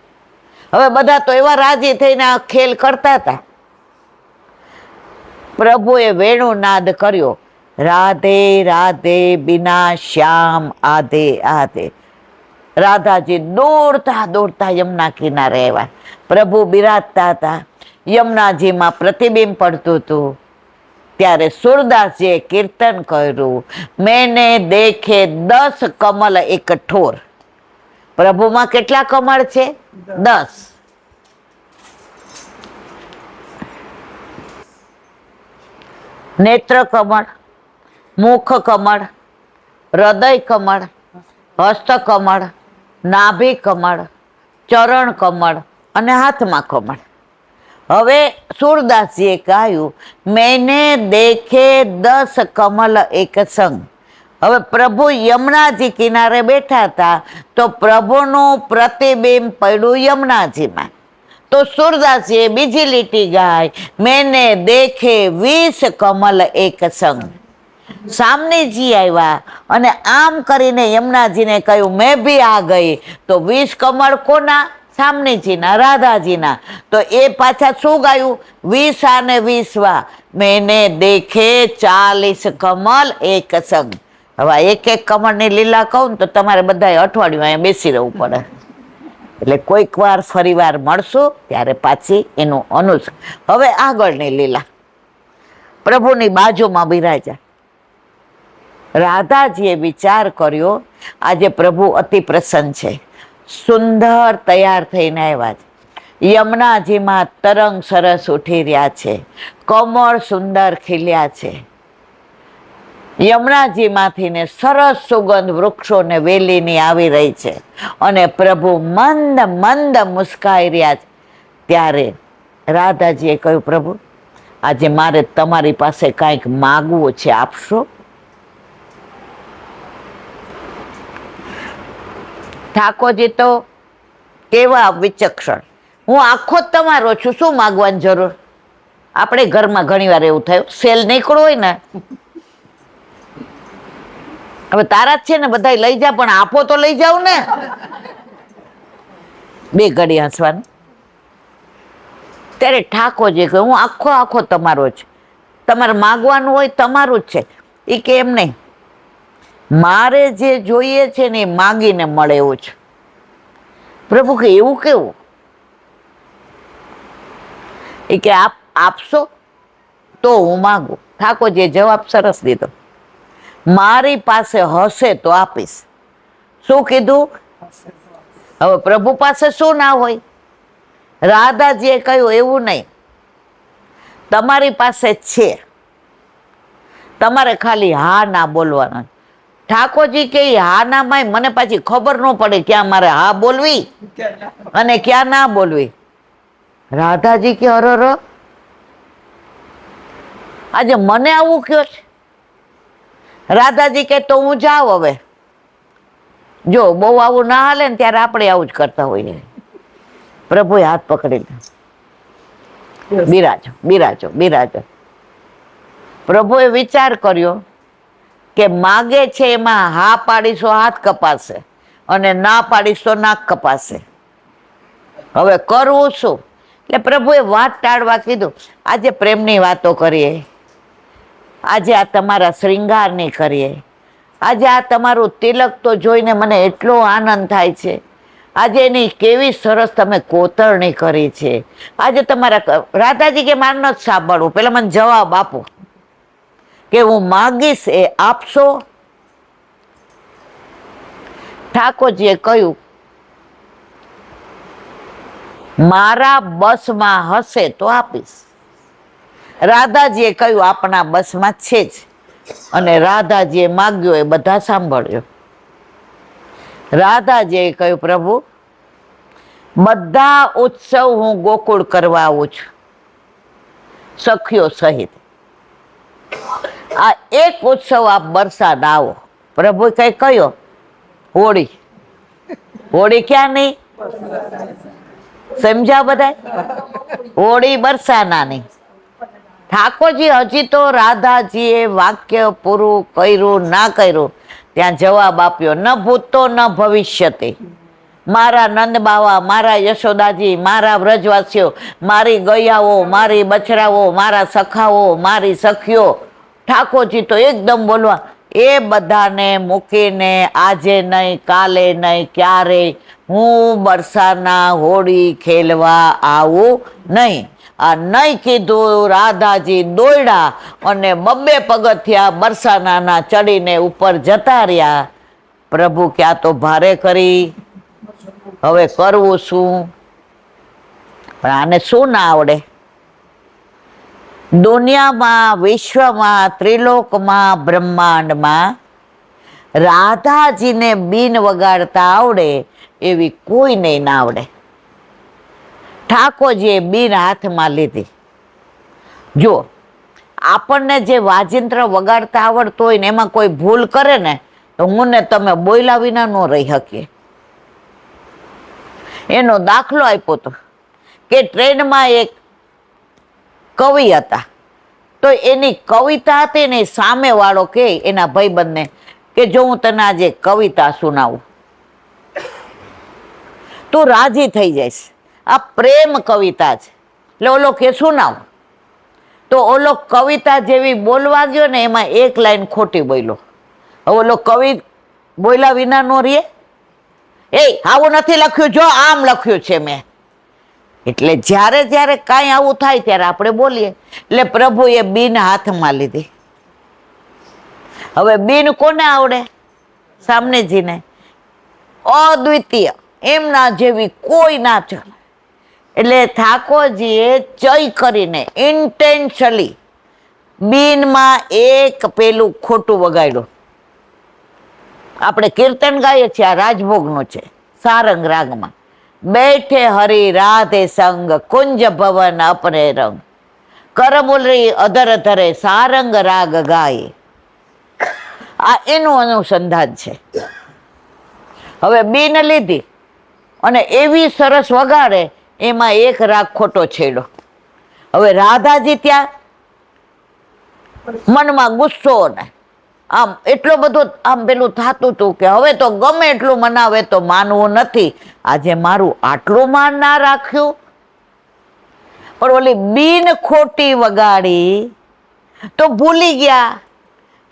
Speaker 1: હવે બધા તો એવા રાજી થઈને આ ખેલ કરતા હતા. પ્રભુએ વેણુનાદ કર્યો, રાધે રાધે બિના શ્યામ આધે આધે. રાધાજી દોડતા દોડતા યમુના કિનારે આવ્યા. પ્રભુ બિરાજતા હતા. યમુનાજીમાં પ્રતિબિંબ પડતું હતું. ત્યારે સુરદાસજીએ કીર્તન કર્યું, મેને દેખે 10 કમલ એક ઠોર. પ્રભુમાં કેટલા કમળ છે? 10. નેત્ર કમળ, મુખ કમળ, હૃદય કમળ, હસ્ત કમળ, નાભી કમળ, ચરણ કમળ અને હાથમાં કમળ. હવે સૂરદાસજીએ કહ્યું, મેને દેખે 10 કમલ એક સંગ. હવે પ્રભુ યમુનાજી કિનારે બેઠા હતા તો પ્રભુનું પ્રતિબિંબ પડ્યું યમુનાજીમાં. તો સૂરદાસજીએ બીજી લીટી ગાય, મેને દેખે 20 કમલ એક સંગ. સામનેજી આવ્યા અને આમ કરીને યમુનાજીને કહ્યું, મેં ભી આ ગઈ. તો 20 કમળ કોના? સામનેજીના, રાધાજીના. તો એ પાછા શું ગાયું? 20 અને 20 મેને દેખે 40 કમલ એક સંગ. હવે એક એક કમળની લીલા કહું ને તો તમારે બધા અઠવાડિયું અહીંયા બેસી રહેવું પડે. એટલે કોઈક વાર ફરી વાર મળશું ત્યારે પાછી એનું અનુસ. હવે આગળની લીલા, પ્રભુની બાજુમાં બિરાજા. રાધાજીએ વિચાર કર્યો, આજે પ્રભુ અતિ પ્રસન્ન છે, સુંદર તૈયાર થઈને આવ્યા છે, યમુનાજીમાં તરંગ સરસ ઉઠી રહ્યા છે, કમળ સુંદર ખીલ્યા છે, યમુનાજીમાંથી ને સરસ સુગંધ વૃક્ષોને વેલીની આવી રહી છે અને પ્રભુ મંદ મંદ મુસ્કાઈ રહ્યા છે. ત્યારે રાધાજીએ કહ્યું, પ્રભુ આજે મારે તમારી પાસે કાંઈક માગવું છે, આપશો? ઠાકોરજી તો કેવા વિચક્ષણ, હું આખો જ તમારો છું, શું માગવાની જરૂર? આપણે ઘરમાં ઘણી વાર એવું થયું, સેલ નીકળવું હોય ને, હવે તારા જ છે ને, બધા લઈ જા, પણ આપો તો લઈ જાવ ને. બે ઘડી હસવાનું. ત્યારે ઠાકોરજી કહે, હું આખો તમારો છે, તમારે માગવાનું હોય તમારું જ છે. એ કે એમ નહીં, મારે જે જોઈએ છે ને એ માગીને મળે એવું છે. પ્રભુ કે એવું કેવું? એ કે આપશો તો હું માગું. ઠાકોરજીએ જવાબ સરસ દીધો, મારી પાસે હશે તો આપીશ. શું કીધું? હવે પ્રભુ પાસે શું ના હોય? રાધાજીએ કહ્યું, એવું નહીં, તમારી પાસે છે, તમારે ખાલી હા ના બોલવાના. ઠાકોરજી કે હા ના માં મને પાછી ખબર ન પડે ક્યાં મારે હા બોલવી અને ક્યાં ના બોલવી. રાધાજી કે અરર, આજે મને આવું કયો છે? રાધાજી કે તો હું જાઉં હવે. જો બહુ આવું ના હાલે ને ત્યારે આપણે આવું જ કરતા હોઈએ. પ્રભુએ હાથ પકડી લીધો, બિરાજો બિરાજો બિરાજો. પ્રભુએ વિચાર કર્યો કે માગે છે એમાં હા પાડીશો હાથ કપાશે અને ના પાડીશ તો નાક કપાશે. હવે કરવું શું? એટલે પ્રભુએ વાત ટાળવા કીધું, આજે પ્રેમની વાતો કરીએ, આજે આ તમારા શ્રૃંગારની કરીએ, આજે આ તમારું તિલક તો જોઈને મને એટલો આનંદ થાય છે, આજે એની કેવી સરસ તમે કોતરણી કરી છે. આજે તમારા રાધાજી કે મારે નથી સાંભળવું, પેલા મને જવાબ આપો કે હું માગીશ એ આપશો? ઠાકોરજીએ કહ્યું, મારા બસમાં હશે તો આપીશ. રાધાજીએ કહ્યું, આપણા બસમાં છે જ. અને રાધાજીએ માગ્યો એ બધા સાંભળ્યો. રાધાજીએ કહ્યું, પ્રભુ બધા ઉત્સવ હું ગોકુળ કરવા આવું છું, સખીઓ સહિત. આ એક ઉત્સવ આપ વરસાદ આવો. પ્રભુ કઈ કયો? હોળી. હોળી ક્યાં નહીં? સમજ્યા બધા? હોળી બરસાનાની. ઠાકોરજી હજી તો રાધાજીએ વાક્ય પૂરું કર્યું ના કર્યું ત્યાં જવાબ આપ્યો, ન ભૂતો ન ભવિષ્યતે. મારા નંદ બાવા, મારા યશોદાજી, મારા વ્રજવાસીઓ, મારી ગૈયાઓ, મારી બછરાઓ, મારા સખાઓ, મારી સખીઓ. ઠાકોરજી તો એકદમ બોલવા, એ બધાને મૂકીને આજે નહીં, કાલે નહીં, ક્યારેય હું બરસાના હોળી ખેલવા આવું નહીં. આ નહીં કીધું, રાધાજી દોડ્યા અને 2 પગથિયા બરસાનાના ચડીને ઉપર જતા રહ્યા. પ્રભુ ક્યાં તો ભારે કરી હવે કરવું શું? પણ આને શું ના આવડે? દુનિયામાં, વિશ્વમાં, ત્રિલોકમાં, બ્રહ્માંડમાં રાધાજીને બીન વગાડતા આવડે એવી કોઈને ના આવડે. ઠાકોરજીએ બીન હાથમાં લીધી. જો આપણને જે વાજિંત્ર વગાડતા આવડતું હોય ને એમાં કોઈ ભૂલ કરે ને તો હું ને તમે બોલ્યા વિના ન રહી શકીએ. એનો દાખલો આપ્યો તો કે ટ્રેનમાં એક કવિ હતા, તો એની કવિતા હતી ને સામે વાળો કે એના ભાઈબંધને કે જો હું તને આજે કવિતા સુનાવું તું રાજી થઈ જઈશ, આ પ્રેમ કવિતા છે. એટલે ઓલો કે સુનાવ, તો ઓલો કવિતા જેવી બોલવા ગયો ને એમાં એક લાઈન ખોટી બોલ્યો. હવે ઓલો કવિ બોલ્યા વિના નો રે, એ આવું નથી લખ્યું, જો આમ લખ્યું છે મેં. એટલે જ્યારે જ્યારે કાંઈ આવું થાય ત્યારે આપણે બોલીએ. એટલે પ્રભુએ બીન હાથમાં લીધી. હવે બીન કોને આવડે? સામનેજીને. અદ્વિતીય, એમના જેવી કોઈ ના ચાલે. એટલે ઠાકોરજીએ ચય કરીને ઇન્ટેન્શનલી બીનમાં એક પેલું ખોટું વગાડ્યું. આપણે કીર્તન ગાઈએ છીએ, આ રાજભોગનું છે, સારંગ રાગમાં. બેઠે હરિ રાધે સંગ કુંજ ભવન અપરે રંગ કરમુલરી અધર ધરે સારંગ રાગ ગાય. આ એનું અનુસંધાન છે. હવે બીન લીધી અને એવી સરસ વગાડે, એમાં એક રાગ ખોટો છેડો. હવે રાધાજી ત્યાં મનમાં ગુસ્સો ને આમ એટલો બધો આમ પેલું થતું હતું કે હવે તો ગમે એટલું મનાવે તો માનવું નથી, આજે મારું આટલું માન ના રાખ્યું. પણ ઓલી બીન ખોટી વગાડી તો ભૂલી ગયા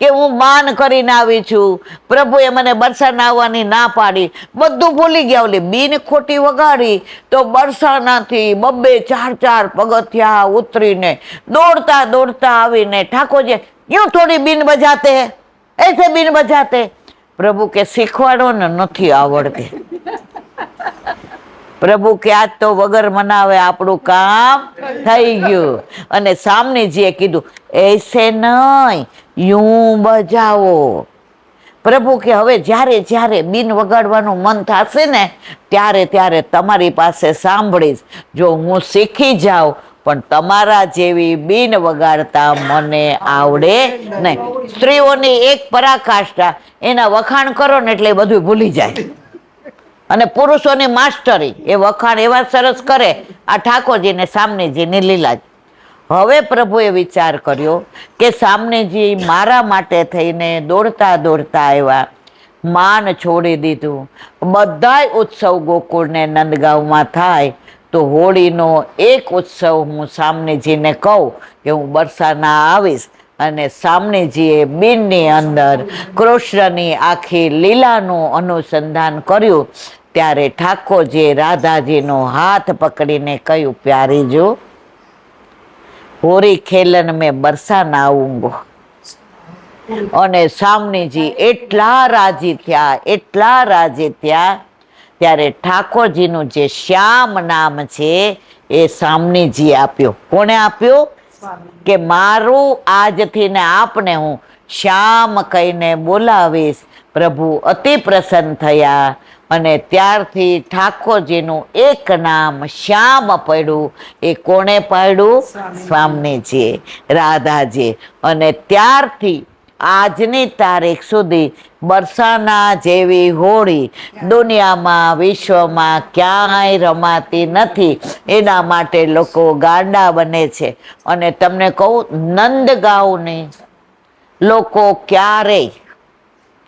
Speaker 1: કે હું માન કરીને આવી છું, પ્રભુએ મને બરસાના આવવાની ના પાડી, બધું ભૂલી ગયા. ઓલી બીન ખોટી વગાડી તો બરસાનાથી 2-4 પગથિયા ઉતરીને દોડતા દોડતા આવીને ઠાકોરજી यूं थोड़ी बीन बजाते हैं, ऐसे बीन बजाते. प्रभु के શીખવાડો ને નથી આવડતી. પ્રભુ કે આજ તો વગર મનાવે આપણું કામ થઈ ગયું. અને સામનેજીએ કીધું એસે નહીં, યું બજાવો. પ્રભુ કે હવે જ્યારે જ્યારે બીન વગાડવાનું મન થશે ને ત્યારે ત્યારે તમારી પાસે સાંભળીશ. જો હું શીખી જાઉં પણ તમારા જેવી બીન વગાડતા મને આવડે નહીં. સ્ત્રીઓની એક પરાકાષ્ઠા, એના વખાણ કરો ને એટલે બધું ભૂલી જાય. અને પુરુષોની માસ્ટરી, એ વખાણ એવા સરસ કરે, આ ઠાકોરજીને સામનેજીની લીલા. હવે પ્રભુએ વિચાર કર્યો કે સામનેજી મારા માટે થઈને દોડતા દોડતા આવ્યા, માન છોડી દીધું. બધાય ઉત્સવ ગોકુળને નંદગાંવમાં થાય તો હોળીનો એક ઉત્સવ હું સામનેજીને કહું કે હું બરસાના આવીશ. અને સામનેજીએ બીનની અંદર કૃષ્ણની આખી લીલાનું અનુસંધાન કર્યું. ત્યારે ઠાકોરજીએ રાધાજીનો હાથ પકડીને કહ્યું, પ્યારી જો હોરી ખેલન મેં બરસાના આવુંગો. અને સામનેજી એટલા રાજી થયા, એટલા રાજી થયા. ત્યારે ઠાકોરજીનું જે શ્યામ નામ છે એ સામનેજી આપ્યો. કોને આપ્યું? કે મારું આજથી ને આપને હું શ્યામ કહીને બોલાવીશ. પ્રભુ અતિ પ્રસન્ન થયા અને ત્યારથી ઠાકોરજીનું એક નામ શ્યામ પડ્યું. એ કોણે પાડ્યું? સામનેજીએ, રાધાજી. અને ત્યારથી આજની તારીખ સુધી બરસાના જેવી હોળી દુનિયામાં, વિશ્વમાં ક્યાંય રમાતી નથી. એના માટે લોકો ગાંડા બને છે. અને તમને કહું, નંદગાંવની લોકો ક્યારેય,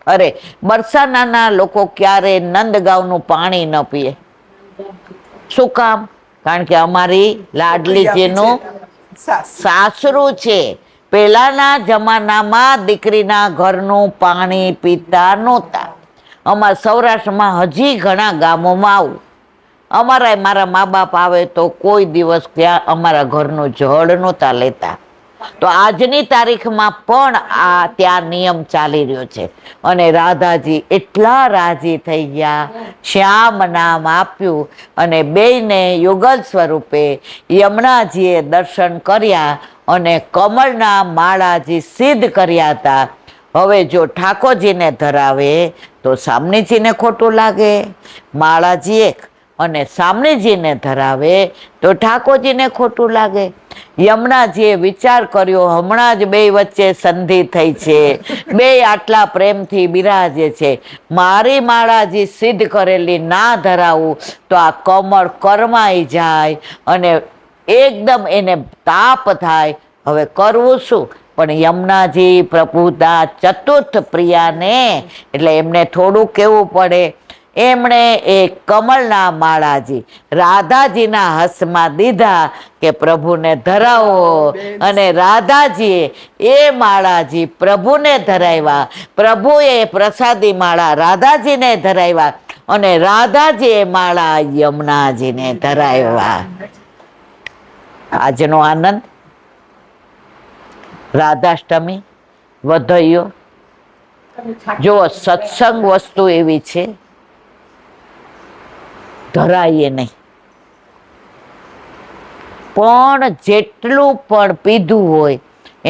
Speaker 1: અરે બરસાનાના લોકો ક્યારેય નંદગાંવનું પાણી ન પીએ. શું કામ? કારણ કે અમારી લાડલીજીનું સાસરું છે. પહેલાના જમાનામાં દીકરીના ઘરનું પાણી પીતા નહોતા. અમારા સૌરાષ્ટ્રમાં હજી ઘણા ગામોમાં આવું. અમારા મારા મા બાપ આવે તો કોઈ દિવસ ત્યાં અમારા ઘરનું જળ નહોતા લેતા. તો આજની તારીખમાં પણ આ ત્યાં નિયમ ચાલી રહ્યો છે. અને રાધાજી એટલા રાજી થઈ ગયા, શ્યામ નામ આપ્યું અને બેયને યુગલ સ્વરૂપે યમુનાજીએ દર્શન કર્યા અને કમળના માળાજી સિદ્ધ કર્યા હતા. હવે જો ઠાકોરજીને ધરાવે તો સામનેજીને ખોટું લાગે, માળાજી એક, અને સામનેજીને ધરાવે તો ઠાકોરજીને ખોટું લાગે. યમુનાજીએ વિચાર કર્યો, હમણાં જ બે વચ્ચે સંધિ થઈ છે, બે આટલા પ્રેમથી બિરાજે છે, મારી માળાજી સિદ્ધ કરેલી ના ધરાવું તો આ કમળ કરમાઈ જાય અને એકદમ એને તાપ થાય. હવે કરવું શું? પણ યમુનાજી પ્રભુના ચતુર્થ પ્રિયાને એટલે એમને થોડું કેવું પડે. એમણે એ કમળના માળાજી રાધાજીના હસ્તમાં દીધા કે પ્રભુને ધરાવો, અને રાધાજીએ એ માળાજી પ્રભુને ધરાવ્યા, પ્રભુએ પ્રસાદી માળા રાધાજીને ધરાવ્યા અને રાધાજીએ માળા યમુનાજીને ધરાવ્યા. આજનો આનંદ, રાધાષ્ટમી, વધૈયો. જો સત્સંગ વસ્તુ એવી છે, ધરાઈએ નહીં, પણ જેટલું પણ પીધું હોય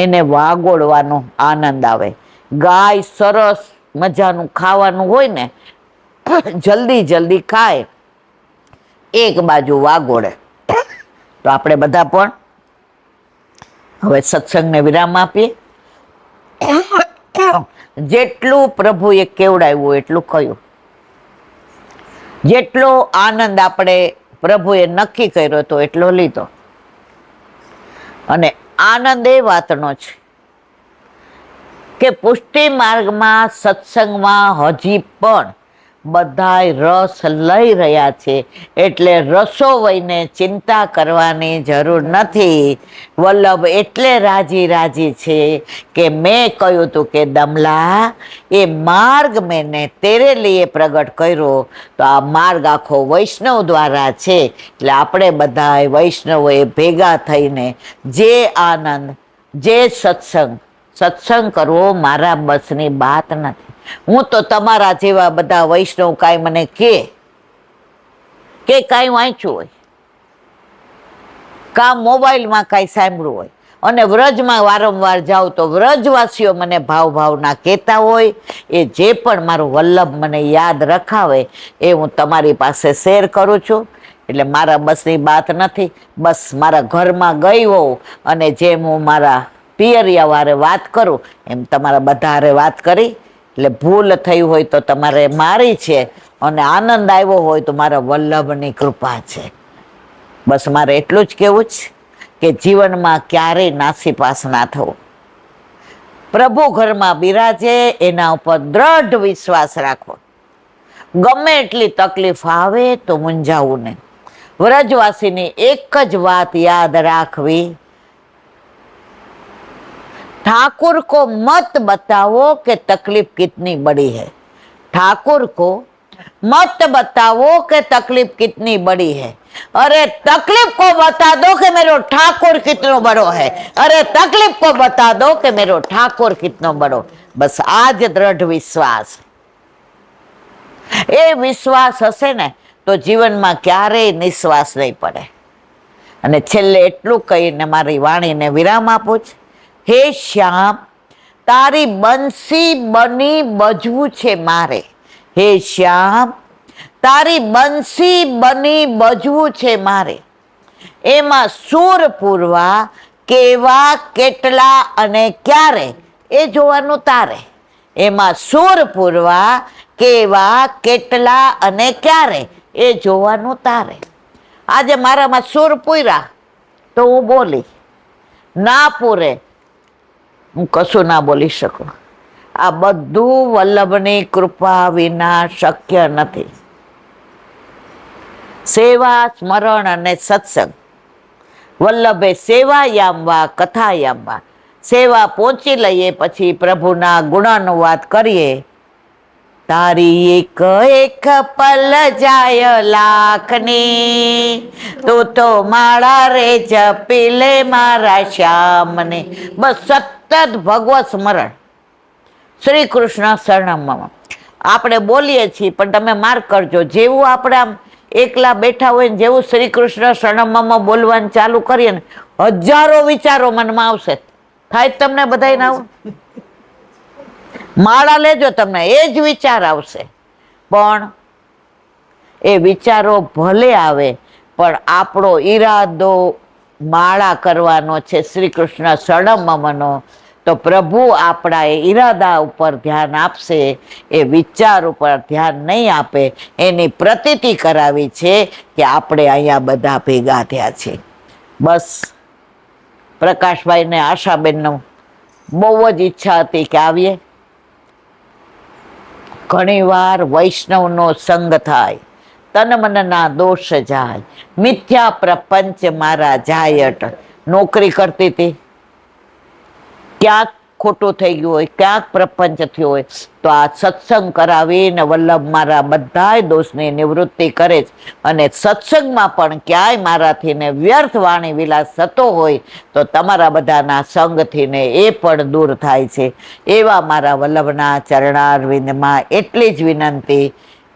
Speaker 1: એને વાગોળવાનો આનંદ આવે. ગાય સરસ મજાનું ખાવાનું હોય ને, જલ્દી જલ્દી ખાય, એક બાજુ વાગોળે. તો આપણે બધા પણ હવે સત્સંગને વિરામ આપીએ. જેટલું પ્રભુએ કેવડાવ્યું એટલું કહ્યું, જેટલો આનંદ આપણે પ્રભુએ નક્કી કર્યો હતો એટલો લીધો. અને આનંદ એ વાતનો છે કે પુષ્ટિ માર્ગમાં સત્સંગમાં હજી પણ બધાય રસ લઈ રહ્યા છે, એટલે રસો વહીને ચિંતા કરવાની જરૂર નથી. વલ્લભ એટલે રાજી રાજી છે કે મેં કહ્યું હતું કે દમલા એ માર્ગ મેને તેરે લીએ પ્રગટ કર્યો. તો આ માર્ગ આખો વૈષ્ણવ દ્વારા છે, એટલે આપણે બધા વૈષ્ણવોએ ભેગા થઈને જે આનંદ, જે સત્સંગ કરવો મારા બસની વાત નથી. હું તો તમારા જેવા બધા વૈષ્ણવ કાંઈ મને કે કાંઈ વાંચ્યું હોય, કા મોબાઈલમાં કાંઈ સાંભળ્યું હોય, અને વ્રજમાં વારંવાર જાઉં તો વ્રજવાસીઓ મને ભાવના કહેતા હોય, એ જે પણ મારું વલ્લભ મને યાદ રખાવે એ હું તમારી પાસે શેર કરું છું. એટલે મારા બસની વાત નથી. બસ મારા ઘરમાં ગઈ હોઉં અને જેમ હું મારા પિયરિયા વારે વાત કરું એમ તમારા બધા હારે વાત કરી. એટલે ભૂલ થઈ હોય તો તમારે મારી છે, અને આનંદ આવ્યો હોય તો મારા વલ્લભની કૃપા છે. બસ મારે એટલું જ કહેવું છે કે જીવનમાં ક્યારેય નાસીપાસ ના થવું. પ્રભુ ઘરમાં બિરાજે એના ઉપર દ્રઢ વિશ્વાસ રાખવો. ગમે એટલી તકલીફ આવે તો મૂંઝાવું નહીં. વ્રજવાસીની એક જ વાત યાદ રાખવી, ठाकुर को मत बताओ कि तकलीफ कितनी बड़ी है. ठाकुर को मत बताओ कि तकलीफ कितनी बड़ी है. अरे तकलीफ को बता दो कि मेरा ठाकुर कितनो बड़ो है. अरे तकलीफ को बता दो कि मेरा ठाकुर कितनो बड़ो. बस आज दृढ़ विश्वास, એ વિશ્વાસ હશે ને તો જીવનમાં ક્યારેય નિશ્વાસ નહીં પડે. અને છેલ્લે એટલું કહીને મારી વાણીને વિરામ આપું છું. હે શ્યામ, તારી બંસી બની બજવું છે મારે. હે શ્યામ, તારી બંસી બની બજવું છે મારે. એમાં સૂર પૂરવા કેવા, કેટલા અને ક્યારે એ જોવાનું તારે. એમાં સૂર પૂરવા કેવા, કેટલા અને ક્યારે એ જોવાનું તારે. આજે મારામાં સૂર પૂર્યા તો હું બોલી, ના પૂરે હું કશું ના બોલી શકું. આ બધું વલ્લભની કૃપા વિના શક્ય નથી. સેવા, સ્મરણ અને સત્સંગ. વલ્લભે સેવા યામવા, કથા યામવા. સેવા પહોંચી લઈએ પછી પ્રભુના ગુણાનુવાદ કરીએ તારી એક એક પલ જાય લાખની, તું તો માળા રે જપી લે મારા શ્યામને. બસ સતત ભગવત સ્મરણ, શ્રી કૃષ્ણ શરણમમાં. આપણે બોલીએ છીએ પણ તમે માર્ક કરજો, જેવું આપણે આમ એકલા બેઠા હોય ને જેવું શ્રી કૃષ્ણ શરણમમાં બોલવાનું ચાલુ કરીએ ને, હજારો વિચારો મનમાં આવશે. થાય તમને બધાને આવું? માળા લેજો, તમને એ જ વિચાર આવશે. પણ એ વિચારો ભલે આવે, પણ આપણો ઈરાદો માળા કરવાનો છે શ્રી કૃષ્ણ શરણમનો, તો પ્રભુ આપણા એ ઈરાદા ઉપર ધ્યાન આપશે, એ વિચાર ઉપર ધ્યાન નહીં આપે. એની પ્રતીતિ કરાવી છે કે આપણે અહીંયા બધા ભેગા થયા છે. બસ પ્રકાશભાઈને, આશાબેનનો બહુ જ ઈચ્છા હતી કે આવીએ. ઘણીવાર વૈષ્ણવનો સંગ થાય, તન મનના દોષ જાય, મિથ્યા પ્રપંચ મારા જાય અટ. નોકરી કરતી હતી, ક્યાંક ખોટું થઈ ગયું હોય, ક્યાંક પ્રપંચ થયો હોય, તો આ સત્સંગ કરાવીને વલ્લભ મારા બધાય દોષની નિવૃત્તિ કરે છે. અને સત્સંગમાં પણ ક્યાંય મારાથી ને વ્યર્થ વાણી વિલાસ થતો હોય તો તમારા બધાના સંગથી ને એ પણ દૂર થાય છે. એવા મારા વલ્લભના ચરણારવિંદમાં એટલી જ વિનંતી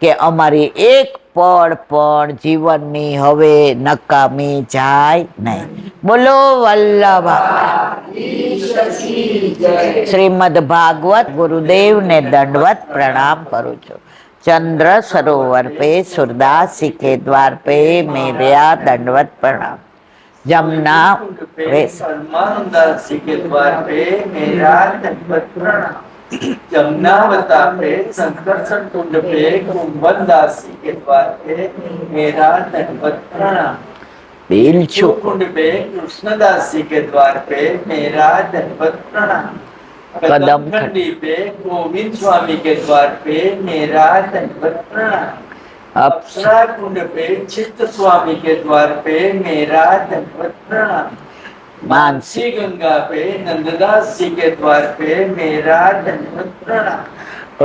Speaker 1: કે અમારી એક પળ પણ જીવનની હવે નકામી જાય નહીં. બોલો વલ્લભા. શ્રીમદ ભાગવત ગુરુદેવને દંડવત પ્રણામ કરું છું. चंद्र सरोवर पे सुरदासी के द्वार पे मेरा दंडवत प्रणाम. जमुना पे
Speaker 2: हनुमानदासी के द्वार पे मेरा दंडवत प्रणाम. जमुनावता पे संकर्षण कुंड पे कुंभनदासी के द्वार पे मेरा दंडवत प्रणाम.
Speaker 1: बिलचू
Speaker 2: कुंड पे कृष्णदासी के द्वार पे मेरा दंडवत प्रणाम. कदम खंडी पे गोविंद स्वामी के द्वार पे मेरा दंडवत प्रणाम. अप्सरा कुंड पे चित्त स्वामी के द्वार पे मेरा दंडवत प्रणाम. मानसी गंगा पे नंददास जी के द्वार पे मेरा दंडवत प्रणाम.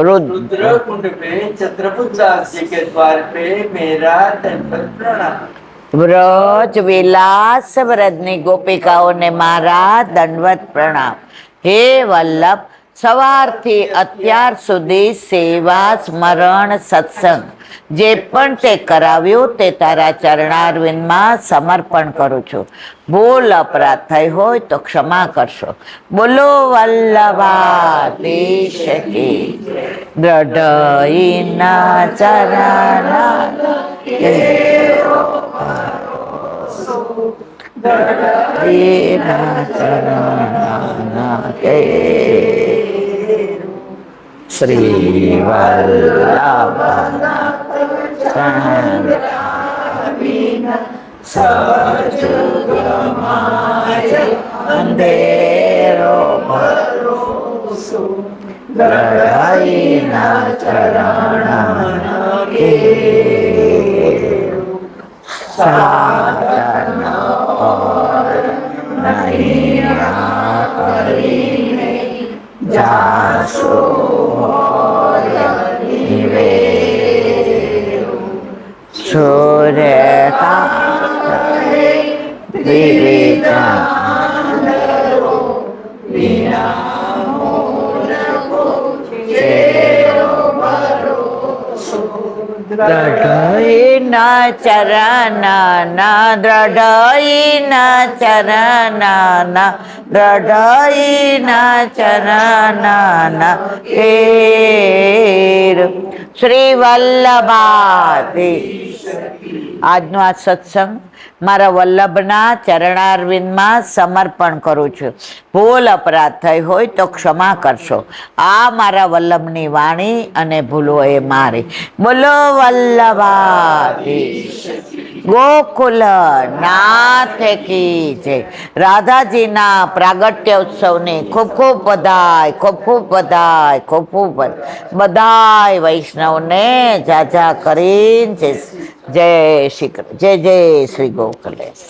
Speaker 2: रुद्र कुंड पे छत्रपुरदास जी के द्वार पे मेरा दंडवत प्रणाम.
Speaker 1: વ્રજ વિલાસ વ્રજની ગોપિકાઓને મારા દંડવત પ્રણામ. હે વલ્લભ, સવારથી અત્યાર સુધી સેવા, સ્મરણ, સત્સંગ જે પણ તે કરાવ્યું તે તારા ચરણારવિંદમાં સમર્પણ કરું છું. ભૂલ અપરાધ થઈ હોય તો ક્ષમા કરશો. બોલો વલ્લભાધીશ કી. દ્રઢઈના ચરણા શ્રી અંધેરો ભરોસો દ્રઢઈના ચરણા કે સાધન નહીં કરીને જાસો સૂર્યતા દ્રઢઈના ચરણના દ્રઢઈના ચરણના દ્રઢઈના ચરણના કેર શ્રી વલ્લભાથી. આજનો આ સત્સંગ મારા વલ્લભના ચરણારવિંદમાં સમર્પણ કરું છું. ભૂલ અપરાધ થઈ હોય તો ક્ષમા કરશો. આ મારા વલ્લભની વાણી અને ભૂલો એ મારી. બોલો વલ્લભાધીશ. ગોકુલ નાથ કી જય. રાધાજીના પ્રાગટ્ય ઉત્સવની ખૂબ ખૂબ બધાય, ખૂબ ખૂબ બધાય, ખૂબ ખૂબ બધાય વૈષ્ણવને જાજા કરીને જય શ્રી જય જય શ્રી ગોકુલેશ.